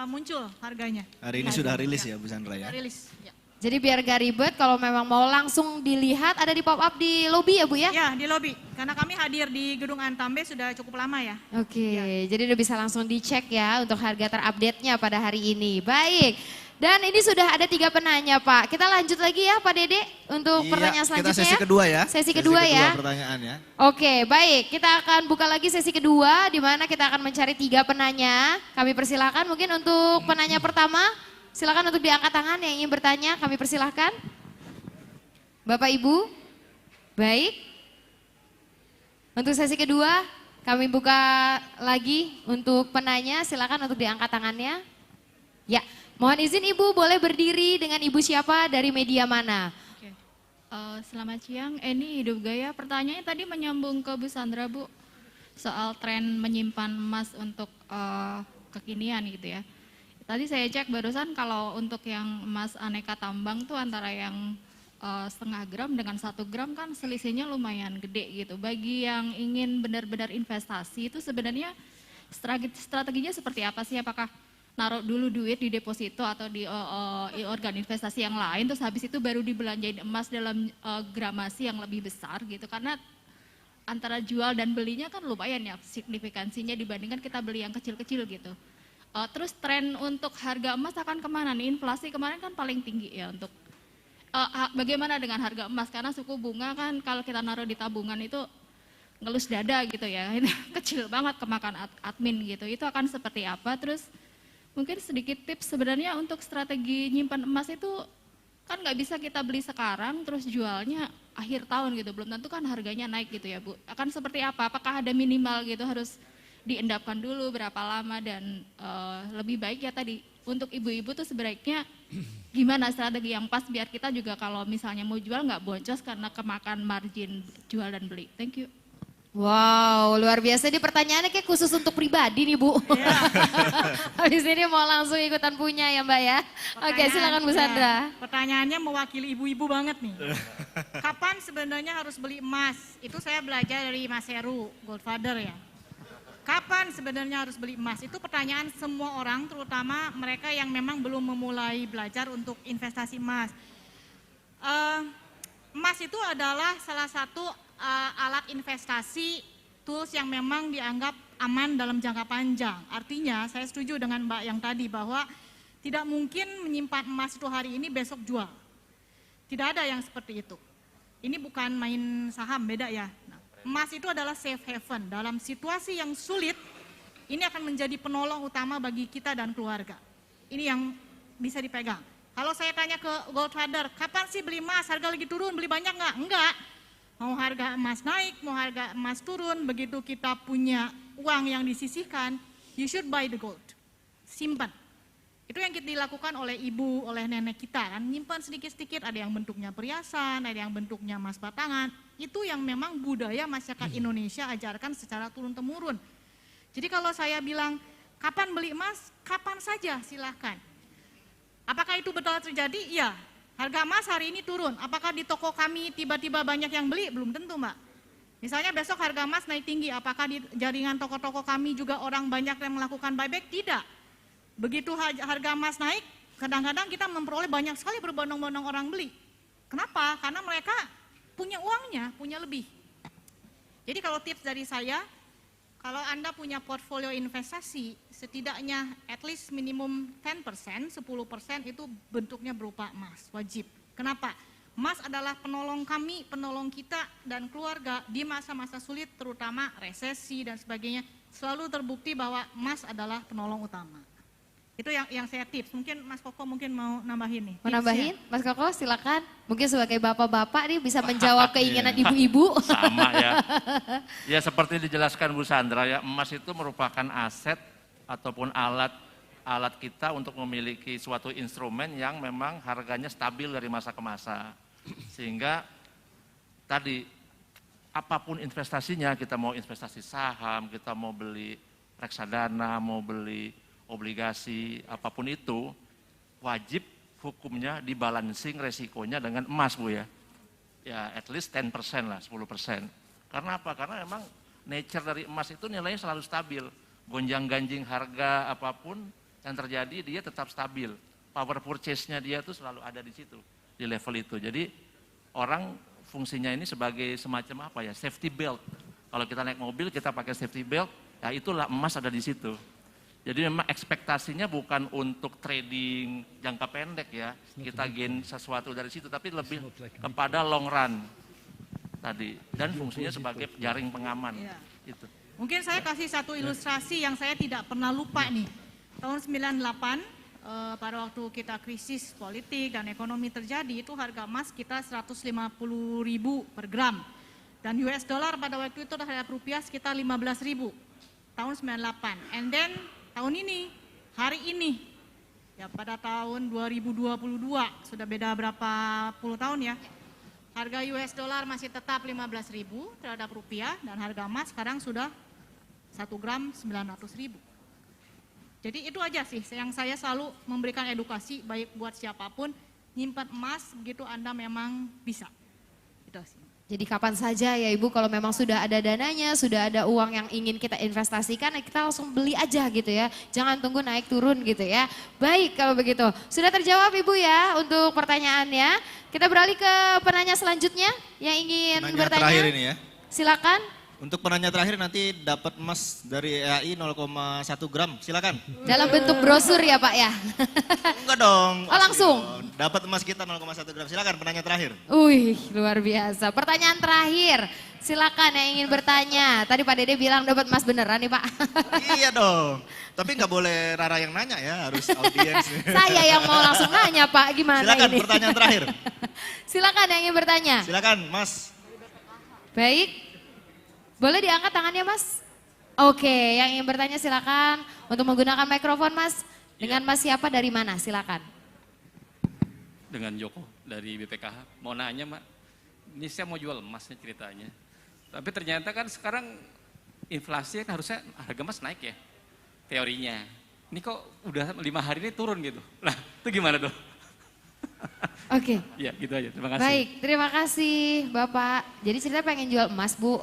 Speaker 2: muncul harganya.
Speaker 5: Hari ini sudah rilis ya Bu Sandra ya?
Speaker 2: Sudah rilis, ya.
Speaker 1: Jadi biar gak ribet, kalau memang mau langsung dilihat ada di pop-up di lobi ya Bu ya?
Speaker 2: Ya, di lobi. Karena kami hadir di Gedung Antam B sudah cukup lama ya.
Speaker 1: Oke, jadi udah bisa langsung dicek ya untuk harga terupdate-nya pada hari ini. Baik, dan ini sudah ada 3 penanya Pak. Kita lanjut lagi ya Pak Dede untuk pertanyaan selanjutnya.
Speaker 5: Kita sesi kedua ya.
Speaker 1: Sesi kedua ya.
Speaker 5: Pertanyaan ya.
Speaker 1: Oke, baik. Kita akan buka lagi sesi kedua di mana kita akan mencari 3 penanya. Kami persilakan mungkin untuk penanya pertama. Silakan untuk diangkat tangan yang ingin bertanya, kami persilahkan. Bapak Ibu, baik. Untuk sesi kedua, kami buka lagi untuk penanya, silakan untuk diangkat tangannya. Ya, mohon izin Ibu boleh berdiri dengan Ibu siapa, dari media mana?
Speaker 10: Oke. Selamat siang, Eni Hidup Gaya. Pertanyaannya tadi menyambung ke Bu Sandra Bu, soal tren menyimpan emas untuk kekinian gitu ya. Tadi saya cek barusan kalau untuk yang emas aneka tambang tuh antara yang setengah gram dengan 1 gram kan selisihnya lumayan gede gitu. Bagi yang ingin benar-benar investasi itu sebenarnya strateginya seperti apa sih? Apakah naruh dulu duit di deposito atau di organ investasi yang lain, terus habis itu baru dibelanjain emas dalam gramasi yang lebih besar gitu? Karena antara jual dan belinya kan lumayan ya signifikansinya dibandingkan kita beli yang kecil-kecil gitu. Terus tren untuk harga emas akan kemana nih? Inflasi kemarin kan paling tinggi ya untuk bagaimana dengan harga emas? Karena suku bunga kan kalau kita naruh di tabungan itu ngelus dada gitu ya, itu kecil banget kemakan admin gitu. Itu akan seperti apa? Terus mungkin sedikit tips sebenarnya untuk strategi nyimpan emas itu kan nggak bisa kita beli sekarang terus jualnya akhir tahun gitu. Belum tentu kan harganya naik gitu ya Bu. Akan seperti apa? Apakah ada minimal gitu harus diendapkan dulu berapa lama dan lebih baik ya tadi untuk ibu-ibu tuh sebaiknya gimana strategi yang pas biar kita juga kalau misalnya mau jual nggak boncos karena kemakan margin jual dan beli. Thank you.
Speaker 1: Wow, luar biasa. Ini pertanyaannya kayak khusus untuk pribadi nih Bu.
Speaker 2: Ya.
Speaker 1: Habis ini mau langsung ikutan punya ya Mbak ya. Oke, silakan Bu Sandra.
Speaker 2: Pertanyaannya mewakili ibu-ibu banget nih. Kapan sebenarnya harus beli emas? Itu saya belajar dari Mas Heru, Goldfather ya. Kapan sebenarnya harus beli emas? Itu pertanyaan semua orang, terutama mereka yang memang belum memulai belajar untuk investasi emas. Emas itu adalah salah satu alat investasi, tools yang memang dianggap aman dalam jangka panjang. Artinya saya setuju dengan Mbak yang tadi bahwa tidak mungkin menyimpan emas itu hari ini besok jual. Tidak ada yang seperti itu. Ini bukan main saham, beda ya. Emas itu adalah safe haven. Dalam situasi yang sulit, ini akan menjadi penolong utama bagi kita dan keluarga. Ini yang bisa dipegang. Kalau saya tanya ke Goldfather, kapan sih beli emas? Harga lagi turun, beli banyak nggak? Enggak. Mau harga emas naik, mau harga emas turun, begitu kita punya uang yang disisihkan, you should buy the gold. Simpan. Itu yang kita dilakukan oleh ibu, oleh nenek kita kan, nyimpan sedikit-sedikit, ada yang bentuknya perhiasan, ada yang bentuknya emas batangan. Itu yang memang budaya masyarakat Indonesia ajarkan secara turun-temurun. Jadi kalau saya bilang, kapan beli emas? Kapan saja silahkan. Apakah itu betul terjadi? Iya. Harga emas hari ini turun. Apakah di toko kami tiba-tiba banyak yang beli? Belum tentu Mbak. Misalnya besok harga emas naik tinggi, apakah di jaringan toko-toko kami juga orang banyak yang melakukan buyback? Tidak. Begitu harga emas naik, kadang-kadang kita memperoleh banyak sekali berbondong-bondong orang beli. Kenapa? Karena mereka punya uangnya, punya lebih. Jadi kalau tips dari saya, kalau Anda punya portfolio investasi, setidaknya at least minimum 10%, 10% itu bentuknya berupa emas, wajib. Kenapa? Emas adalah penolong kami, penolong kita dan keluarga di masa-masa sulit, terutama resesi dan sebagainya. Selalu terbukti bahwa emas adalah penolong utama. Itu yang saya tips. Mungkin Mas Koko mungkin mau nambahin nih.
Speaker 1: Mau nambahin? Mas Koko silakan. Mungkin sebagai bapak-bapak nih bisa menjawab keinginan ibu-ibu.
Speaker 3: Sama ya. Ya seperti dijelaskan Bu Sandra ya, emas itu merupakan aset ataupun alat kita untuk memiliki suatu instrumen yang memang harganya stabil dari masa ke masa. Sehingga tadi apapun investasinya, kita mau investasi saham, kita mau beli reksadana, mau beli obligasi, apapun itu, wajib hukumnya dibalancing resikonya dengan emas Bu ya. ya at least 10% lah, 10%. Karena apa? Karena memang nature dari emas itu nilainya selalu stabil. Gonjang-ganjing harga apapun yang terjadi dia tetap stabil. Power purchase-nya dia tuh selalu ada di situ, di level itu. Jadi orang fungsinya ini sebagai semacam apa ya, safety belt. Kalau kita naik mobil kita pakai safety belt, ya itulah emas ada di situ. Jadi memang ekspektasinya bukan untuk trading jangka pendek ya, kita gain sesuatu dari situ, tapi lebih kepada long run tadi. Dan fungsinya sebagai jaring pengaman. Itu.
Speaker 2: Mungkin saya kasih satu ilustrasi yang saya tidak pernah lupa nih. Tahun 98, pada waktu kita krisis politik dan ekonomi terjadi, itu harga emas kita 150.000 per gram. Dan US dollar pada waktu itu terhadap rupiah sekitar 15.000 tahun 98. And then tahun ini, hari ini, ya pada tahun 2022, sudah beda berapa puluh tahun ya, harga US dollar masih tetap 15.000 terhadap rupiah dan harga emas sekarang sudah 1 gram 900.000. Jadi itu aja sih yang saya selalu memberikan edukasi baik buat siapapun, nyimpan emas begitu Anda memang bisa. Itu sih.
Speaker 1: Jadi kapan saja ya Ibu kalau memang sudah ada dananya, sudah ada uang yang ingin kita investasikan, ya kita langsung beli aja gitu ya. Jangan tunggu naik turun gitu ya. Baik kalau begitu. Sudah terjawab Ibu ya untuk pertanyaannya. Kita beralih ke penanya selanjutnya yang ingin
Speaker 5: Penanya
Speaker 1: bertanya.
Speaker 5: terakhir ini ya.
Speaker 1: Silakan.
Speaker 5: Untuk penanya terakhir nanti dapat emas dari EAI 0,1 gram, silakan.
Speaker 1: Dalam bentuk brosur ya Pak ya?
Speaker 5: Enggak dong.
Speaker 1: Oh langsung?
Speaker 5: Dapat emas kita 0,1 gram, silakan penanya terakhir.
Speaker 1: Wih luar biasa. Pertanyaan terakhir, silakan yang ingin bertanya. Tadi Pak Dede bilang dapat emas beneran nih Pak.
Speaker 5: Iya dong, tapi nggak boleh Rara yang nanya ya, harus audiens.
Speaker 1: Saya yang mau langsung nanya Pak, gimana
Speaker 5: silakan,
Speaker 1: ini?
Speaker 5: pertanyaan terakhir.
Speaker 1: Silakan yang ingin bertanya.
Speaker 5: Silakan Mas.
Speaker 1: Baik. Boleh diangkat tangannya Mas? Oke, yang ingin bertanya silakan untuk menggunakan mikrofon Mas. Dengan Mas siapa dari mana? Silakan.
Speaker 11: Dengan Joko dari BPKH. Mau nanya Mak, ini saya mau jual emasnya ceritanya. Tapi ternyata kan sekarang inflasi kan harusnya harga emas naik ya, teorinya. Ini kok udah 5 hari ini turun gitu. Nah itu gimana tuh?
Speaker 1: Oke.
Speaker 11: Ya gitu aja, terima kasih.
Speaker 1: Baik, terima kasih Bapak. Jadi cerita pengen jual emas Bu.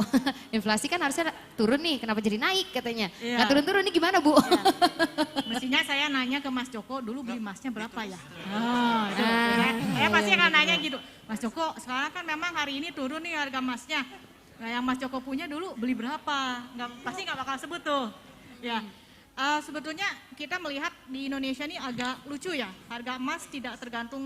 Speaker 1: Inflasi kan harusnya turun nih, kenapa jadi naik katanya.
Speaker 2: Iya.
Speaker 1: Nggak turun-turun nih gimana Bu?
Speaker 2: Ya. Mestinya saya nanya ke Mas Joko dulu beli emasnya berapa ya? Oh, itu. Saya pasti akan nanya gitu. Mas Joko sekarang kan memang hari ini turun nih harga emasnya. Nah yang Mas Joko punya dulu beli berapa? Pasti nggak bakal sebut tuh. Ya. Sebetulnya kita melihat di Indonesia ini agak lucu ya, harga emas tidak tergantung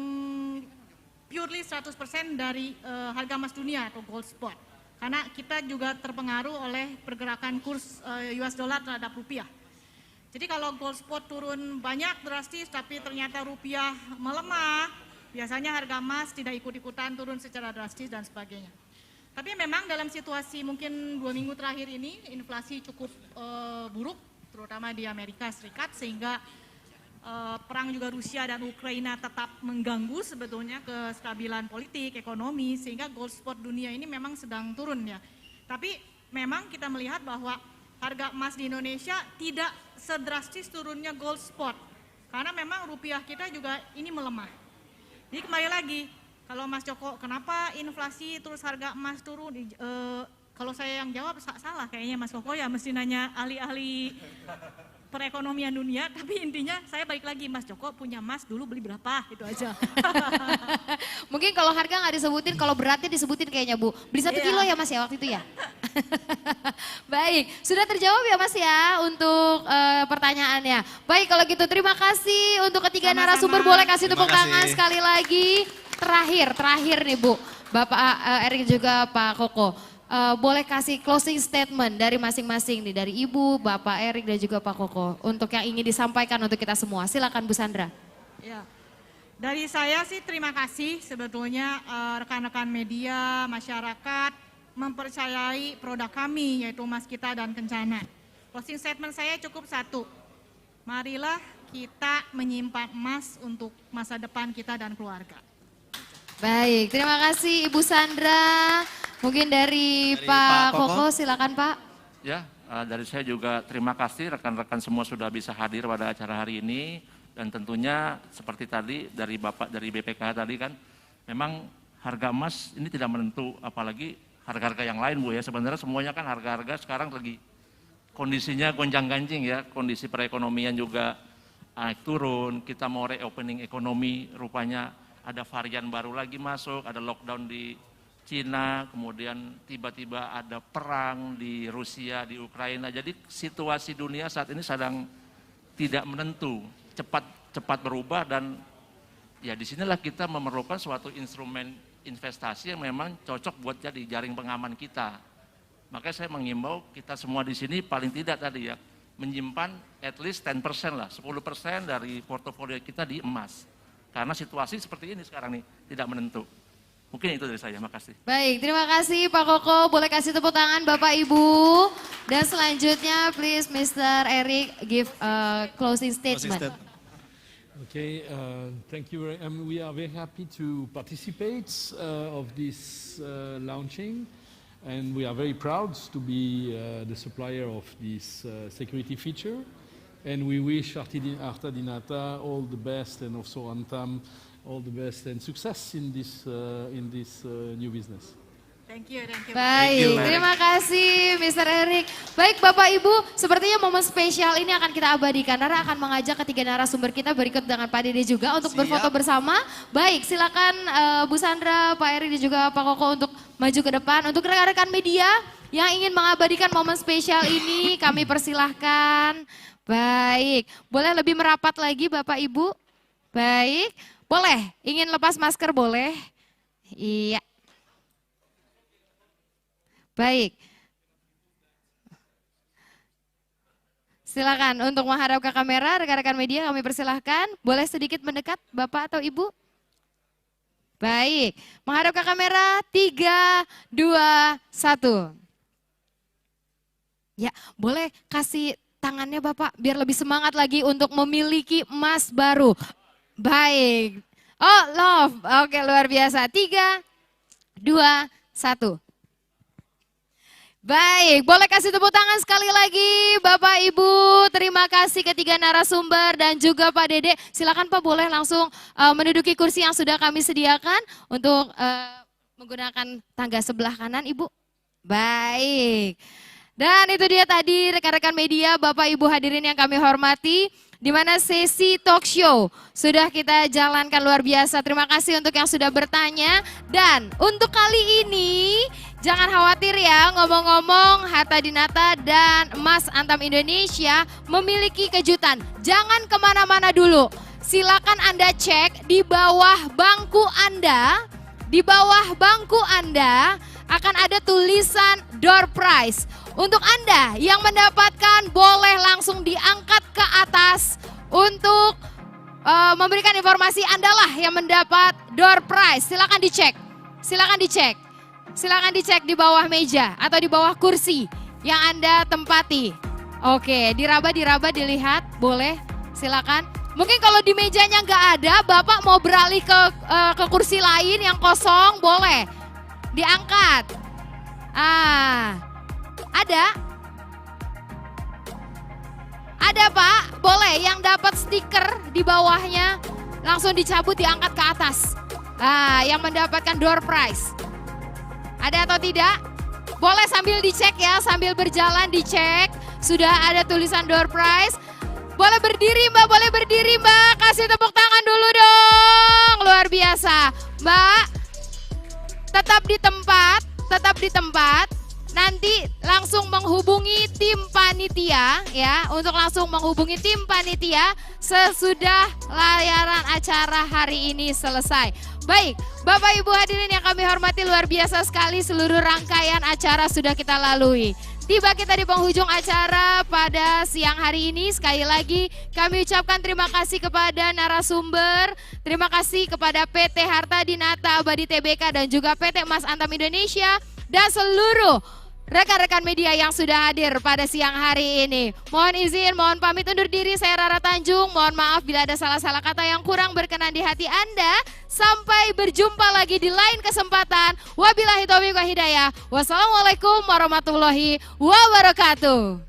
Speaker 2: purely 100% dari harga emas dunia atau gold spot. Karena kita juga terpengaruh oleh pergerakan kurs US dollar terhadap rupiah. Jadi kalau gold spot turun banyak drastis tapi ternyata rupiah melemah, biasanya harga emas tidak ikut-ikutan turun secara drastis dan sebagainya. Tapi memang dalam situasi mungkin 2 minggu terakhir ini inflasi cukup buruk, terutama di Amerika Serikat, sehingga perang juga Rusia dan Ukraina tetap mengganggu sebetulnya kestabilan politik, ekonomi, sehingga gold spot dunia ini memang sedang turun ya. Tapi memang kita melihat bahwa harga emas di Indonesia tidak sedrastis turunnya gold spot, karena memang rupiah kita juga ini melemah. Jadi kembali lagi, kalau Mas Joko kenapa inflasi terus harga emas turun, kalau saya yang jawab salah kayaknya Mas Koko ya, mesti nanya ahli-ahli perekonomian dunia. Tapi intinya saya balik lagi, Mas Joko punya emas dulu beli berapa, itu aja.
Speaker 1: Mungkin kalau harga nggak disebutin, kalau beratnya disebutin kayaknya Bu. Beli 1 kilo ya Mas ya waktu itu ya? Baik, sudah terjawab ya Mas ya untuk pertanyaannya. Baik kalau gitu terima kasih untuk ketiga narasumber, boleh kasih tepuk tangan sekali lagi. Terakhir nih Bu, Bapak Erik juga Pak Koko. Boleh kasih closing statement dari masing-masing nih, dari Ibu, Bapak Erik dan juga Pak Koko untuk yang ingin disampaikan untuk kita semua. Silakan Bu Sandra.
Speaker 2: Ya, dari saya sih terima kasih sebetulnya rekan-rekan media, masyarakat mempercayai produk kami yaitu emas kita dan Kencana. Closing statement saya cukup satu, marilah kita menyimpan emas untuk masa depan kita dan keluarga.
Speaker 1: Baik, terima kasih Ibu Sandra. Mungkin dari Pak Koko, silakan Pak.
Speaker 3: Ya, dari saya juga terima kasih rekan-rekan semua sudah bisa hadir pada acara hari ini. Dan tentunya seperti tadi dari Bapak dari BPKH tadi kan, memang harga emas ini tidak menentu, apalagi harga-harga yang lain Bu ya. Sebenarnya semuanya kan harga-harga sekarang lagi kondisinya gonjang-ganjing ya, kondisi perekonomian juga naik turun, kita mau reopening ekonomi, rupanya ada varian baru lagi masuk, ada lockdown di Cina, kemudian tiba-tiba ada perang di Rusia, di Ukraina. Jadi situasi dunia saat ini sedang tidak menentu, cepat berubah, dan ya disinilah kita memerlukan suatu instrumen investasi yang memang cocok buat jadi jaring pengaman kita. Makanya saya mengimbau kita semua di sini paling tidak tadi ya, menyimpan at least 10% lah, 10% dari portofolio kita di emas. Karena situasi seperti ini sekarang nih, tidak menentu. Mungkin itu dari saya, makasih.
Speaker 1: Baik, terima kasih Pak Koko. Boleh kasih tepuk tangan Bapak Ibu. Dan selanjutnya please Mr. Eric give a closing statement.
Speaker 6: Okay, thank you. We are very happy to participate of this launching. And we are very proud to be the supplier of this security feature. And we wish Arta Dinata all the best, and also Antam all the best and success in this new business.
Speaker 2: Thank you.
Speaker 1: Baik, terima kasih Mr. Eric. Baik Bapak Ibu, sepertinya momen spesial ini akan kita abadikan. Nara akan mengajak ketiga narasumber kita berikut dengan Pak Dede juga untuk berfoto bersama. Baik, silakan Bu Sandra, Pak Eric dan juga Pak Koko untuk maju ke depan. Untuk rekan-rekan media yang ingin mengabadikan momen spesial ini, kami persilahkan. Baik, boleh lebih merapat lagi Bapak Ibu? Baik, boleh, ingin lepas masker boleh? Iya. Baik, silakan untuk menghadap ke kamera, rekan-rekan media kami persilahkan. Boleh sedikit mendekat Bapak atau Ibu? Baik, menghadap ke kamera, 3, 2, 1. Ya, boleh kasih tangannya Bapak biar lebih semangat lagi untuk memiliki emas baru. Baik, oh love, oke luar biasa. 3, 2, 1. Baik, boleh kasih tepuk tangan sekali lagi Bapak Ibu. Terima kasih ketiga narasumber dan juga Pak Dede. Silakan Pak, boleh langsung menduduki kursi yang sudah kami sediakan untuk menggunakan tangga sebelah kanan Ibu. Baik. Dan itu dia tadi rekan-rekan media, Bapak Ibu hadirin yang kami hormati, di mana sesi talk show sudah kita jalankan luar biasa. Terima kasih untuk yang sudah bertanya. Dan untuk kali ini jangan khawatir ya, ngomong-ngomong Harta Dinata dan Emas Antam Indonesia memiliki kejutan. Jangan kemana-mana dulu, silakan Anda cek di bawah bangku Anda. Di bawah bangku Anda akan ada tulisan door prize. Untuk Anda yang mendapatkan boleh langsung diangkat ke atas untuk memberikan informasi Anda lah yang mendapat door prize. Silakan dicek, silakan dicek. Silakan dicek di bawah meja atau di bawah kursi yang Anda tempati. Oke, diraba dilihat, boleh, silakan. Mungkin kalau di mejanya nggak ada, Bapak mau beralih ke kursi lain yang kosong, boleh diangkat. Ada Pak, boleh yang dapat stiker di bawahnya langsung dicabut diangkat ke atas. Yang mendapatkan door prize. Ada atau tidak? Boleh sambil dicek ya, sambil berjalan dicek. Sudah ada tulisan door prize. Boleh berdiri Mbak, boleh berdiri Mbak. Kasih tepuk tangan dulu dong. Luar biasa. Mbak, tetap di tempat, tetap di tempat. Nanti langsung menghubungi tim panitia ya, untuk langsung menghubungi tim panitia sesudah layanan acara hari ini selesai. Baik, Bapak Ibu hadirin yang kami hormati, luar biasa sekali seluruh rangkaian acara sudah kita lalui. Tiba kita di penghujung acara pada siang hari ini. Sekali lagi kami ucapkan terima kasih kepada narasumber, terima kasih kepada PT Harta Dinata Abadi Tbk dan juga PT Emas Antam Indonesia dan seluruh rekan-rekan media yang sudah hadir pada siang hari ini. Mohon izin, mohon pamit undur diri, saya Rara Tanjung. Mohon maaf bila ada salah-salah kata yang kurang berkenan di hati Anda. Sampai berjumpa lagi di lain kesempatan. Wabillahi taufiq wal hidayah. Wassalamualaikum warahmatullahi wabarakatuh.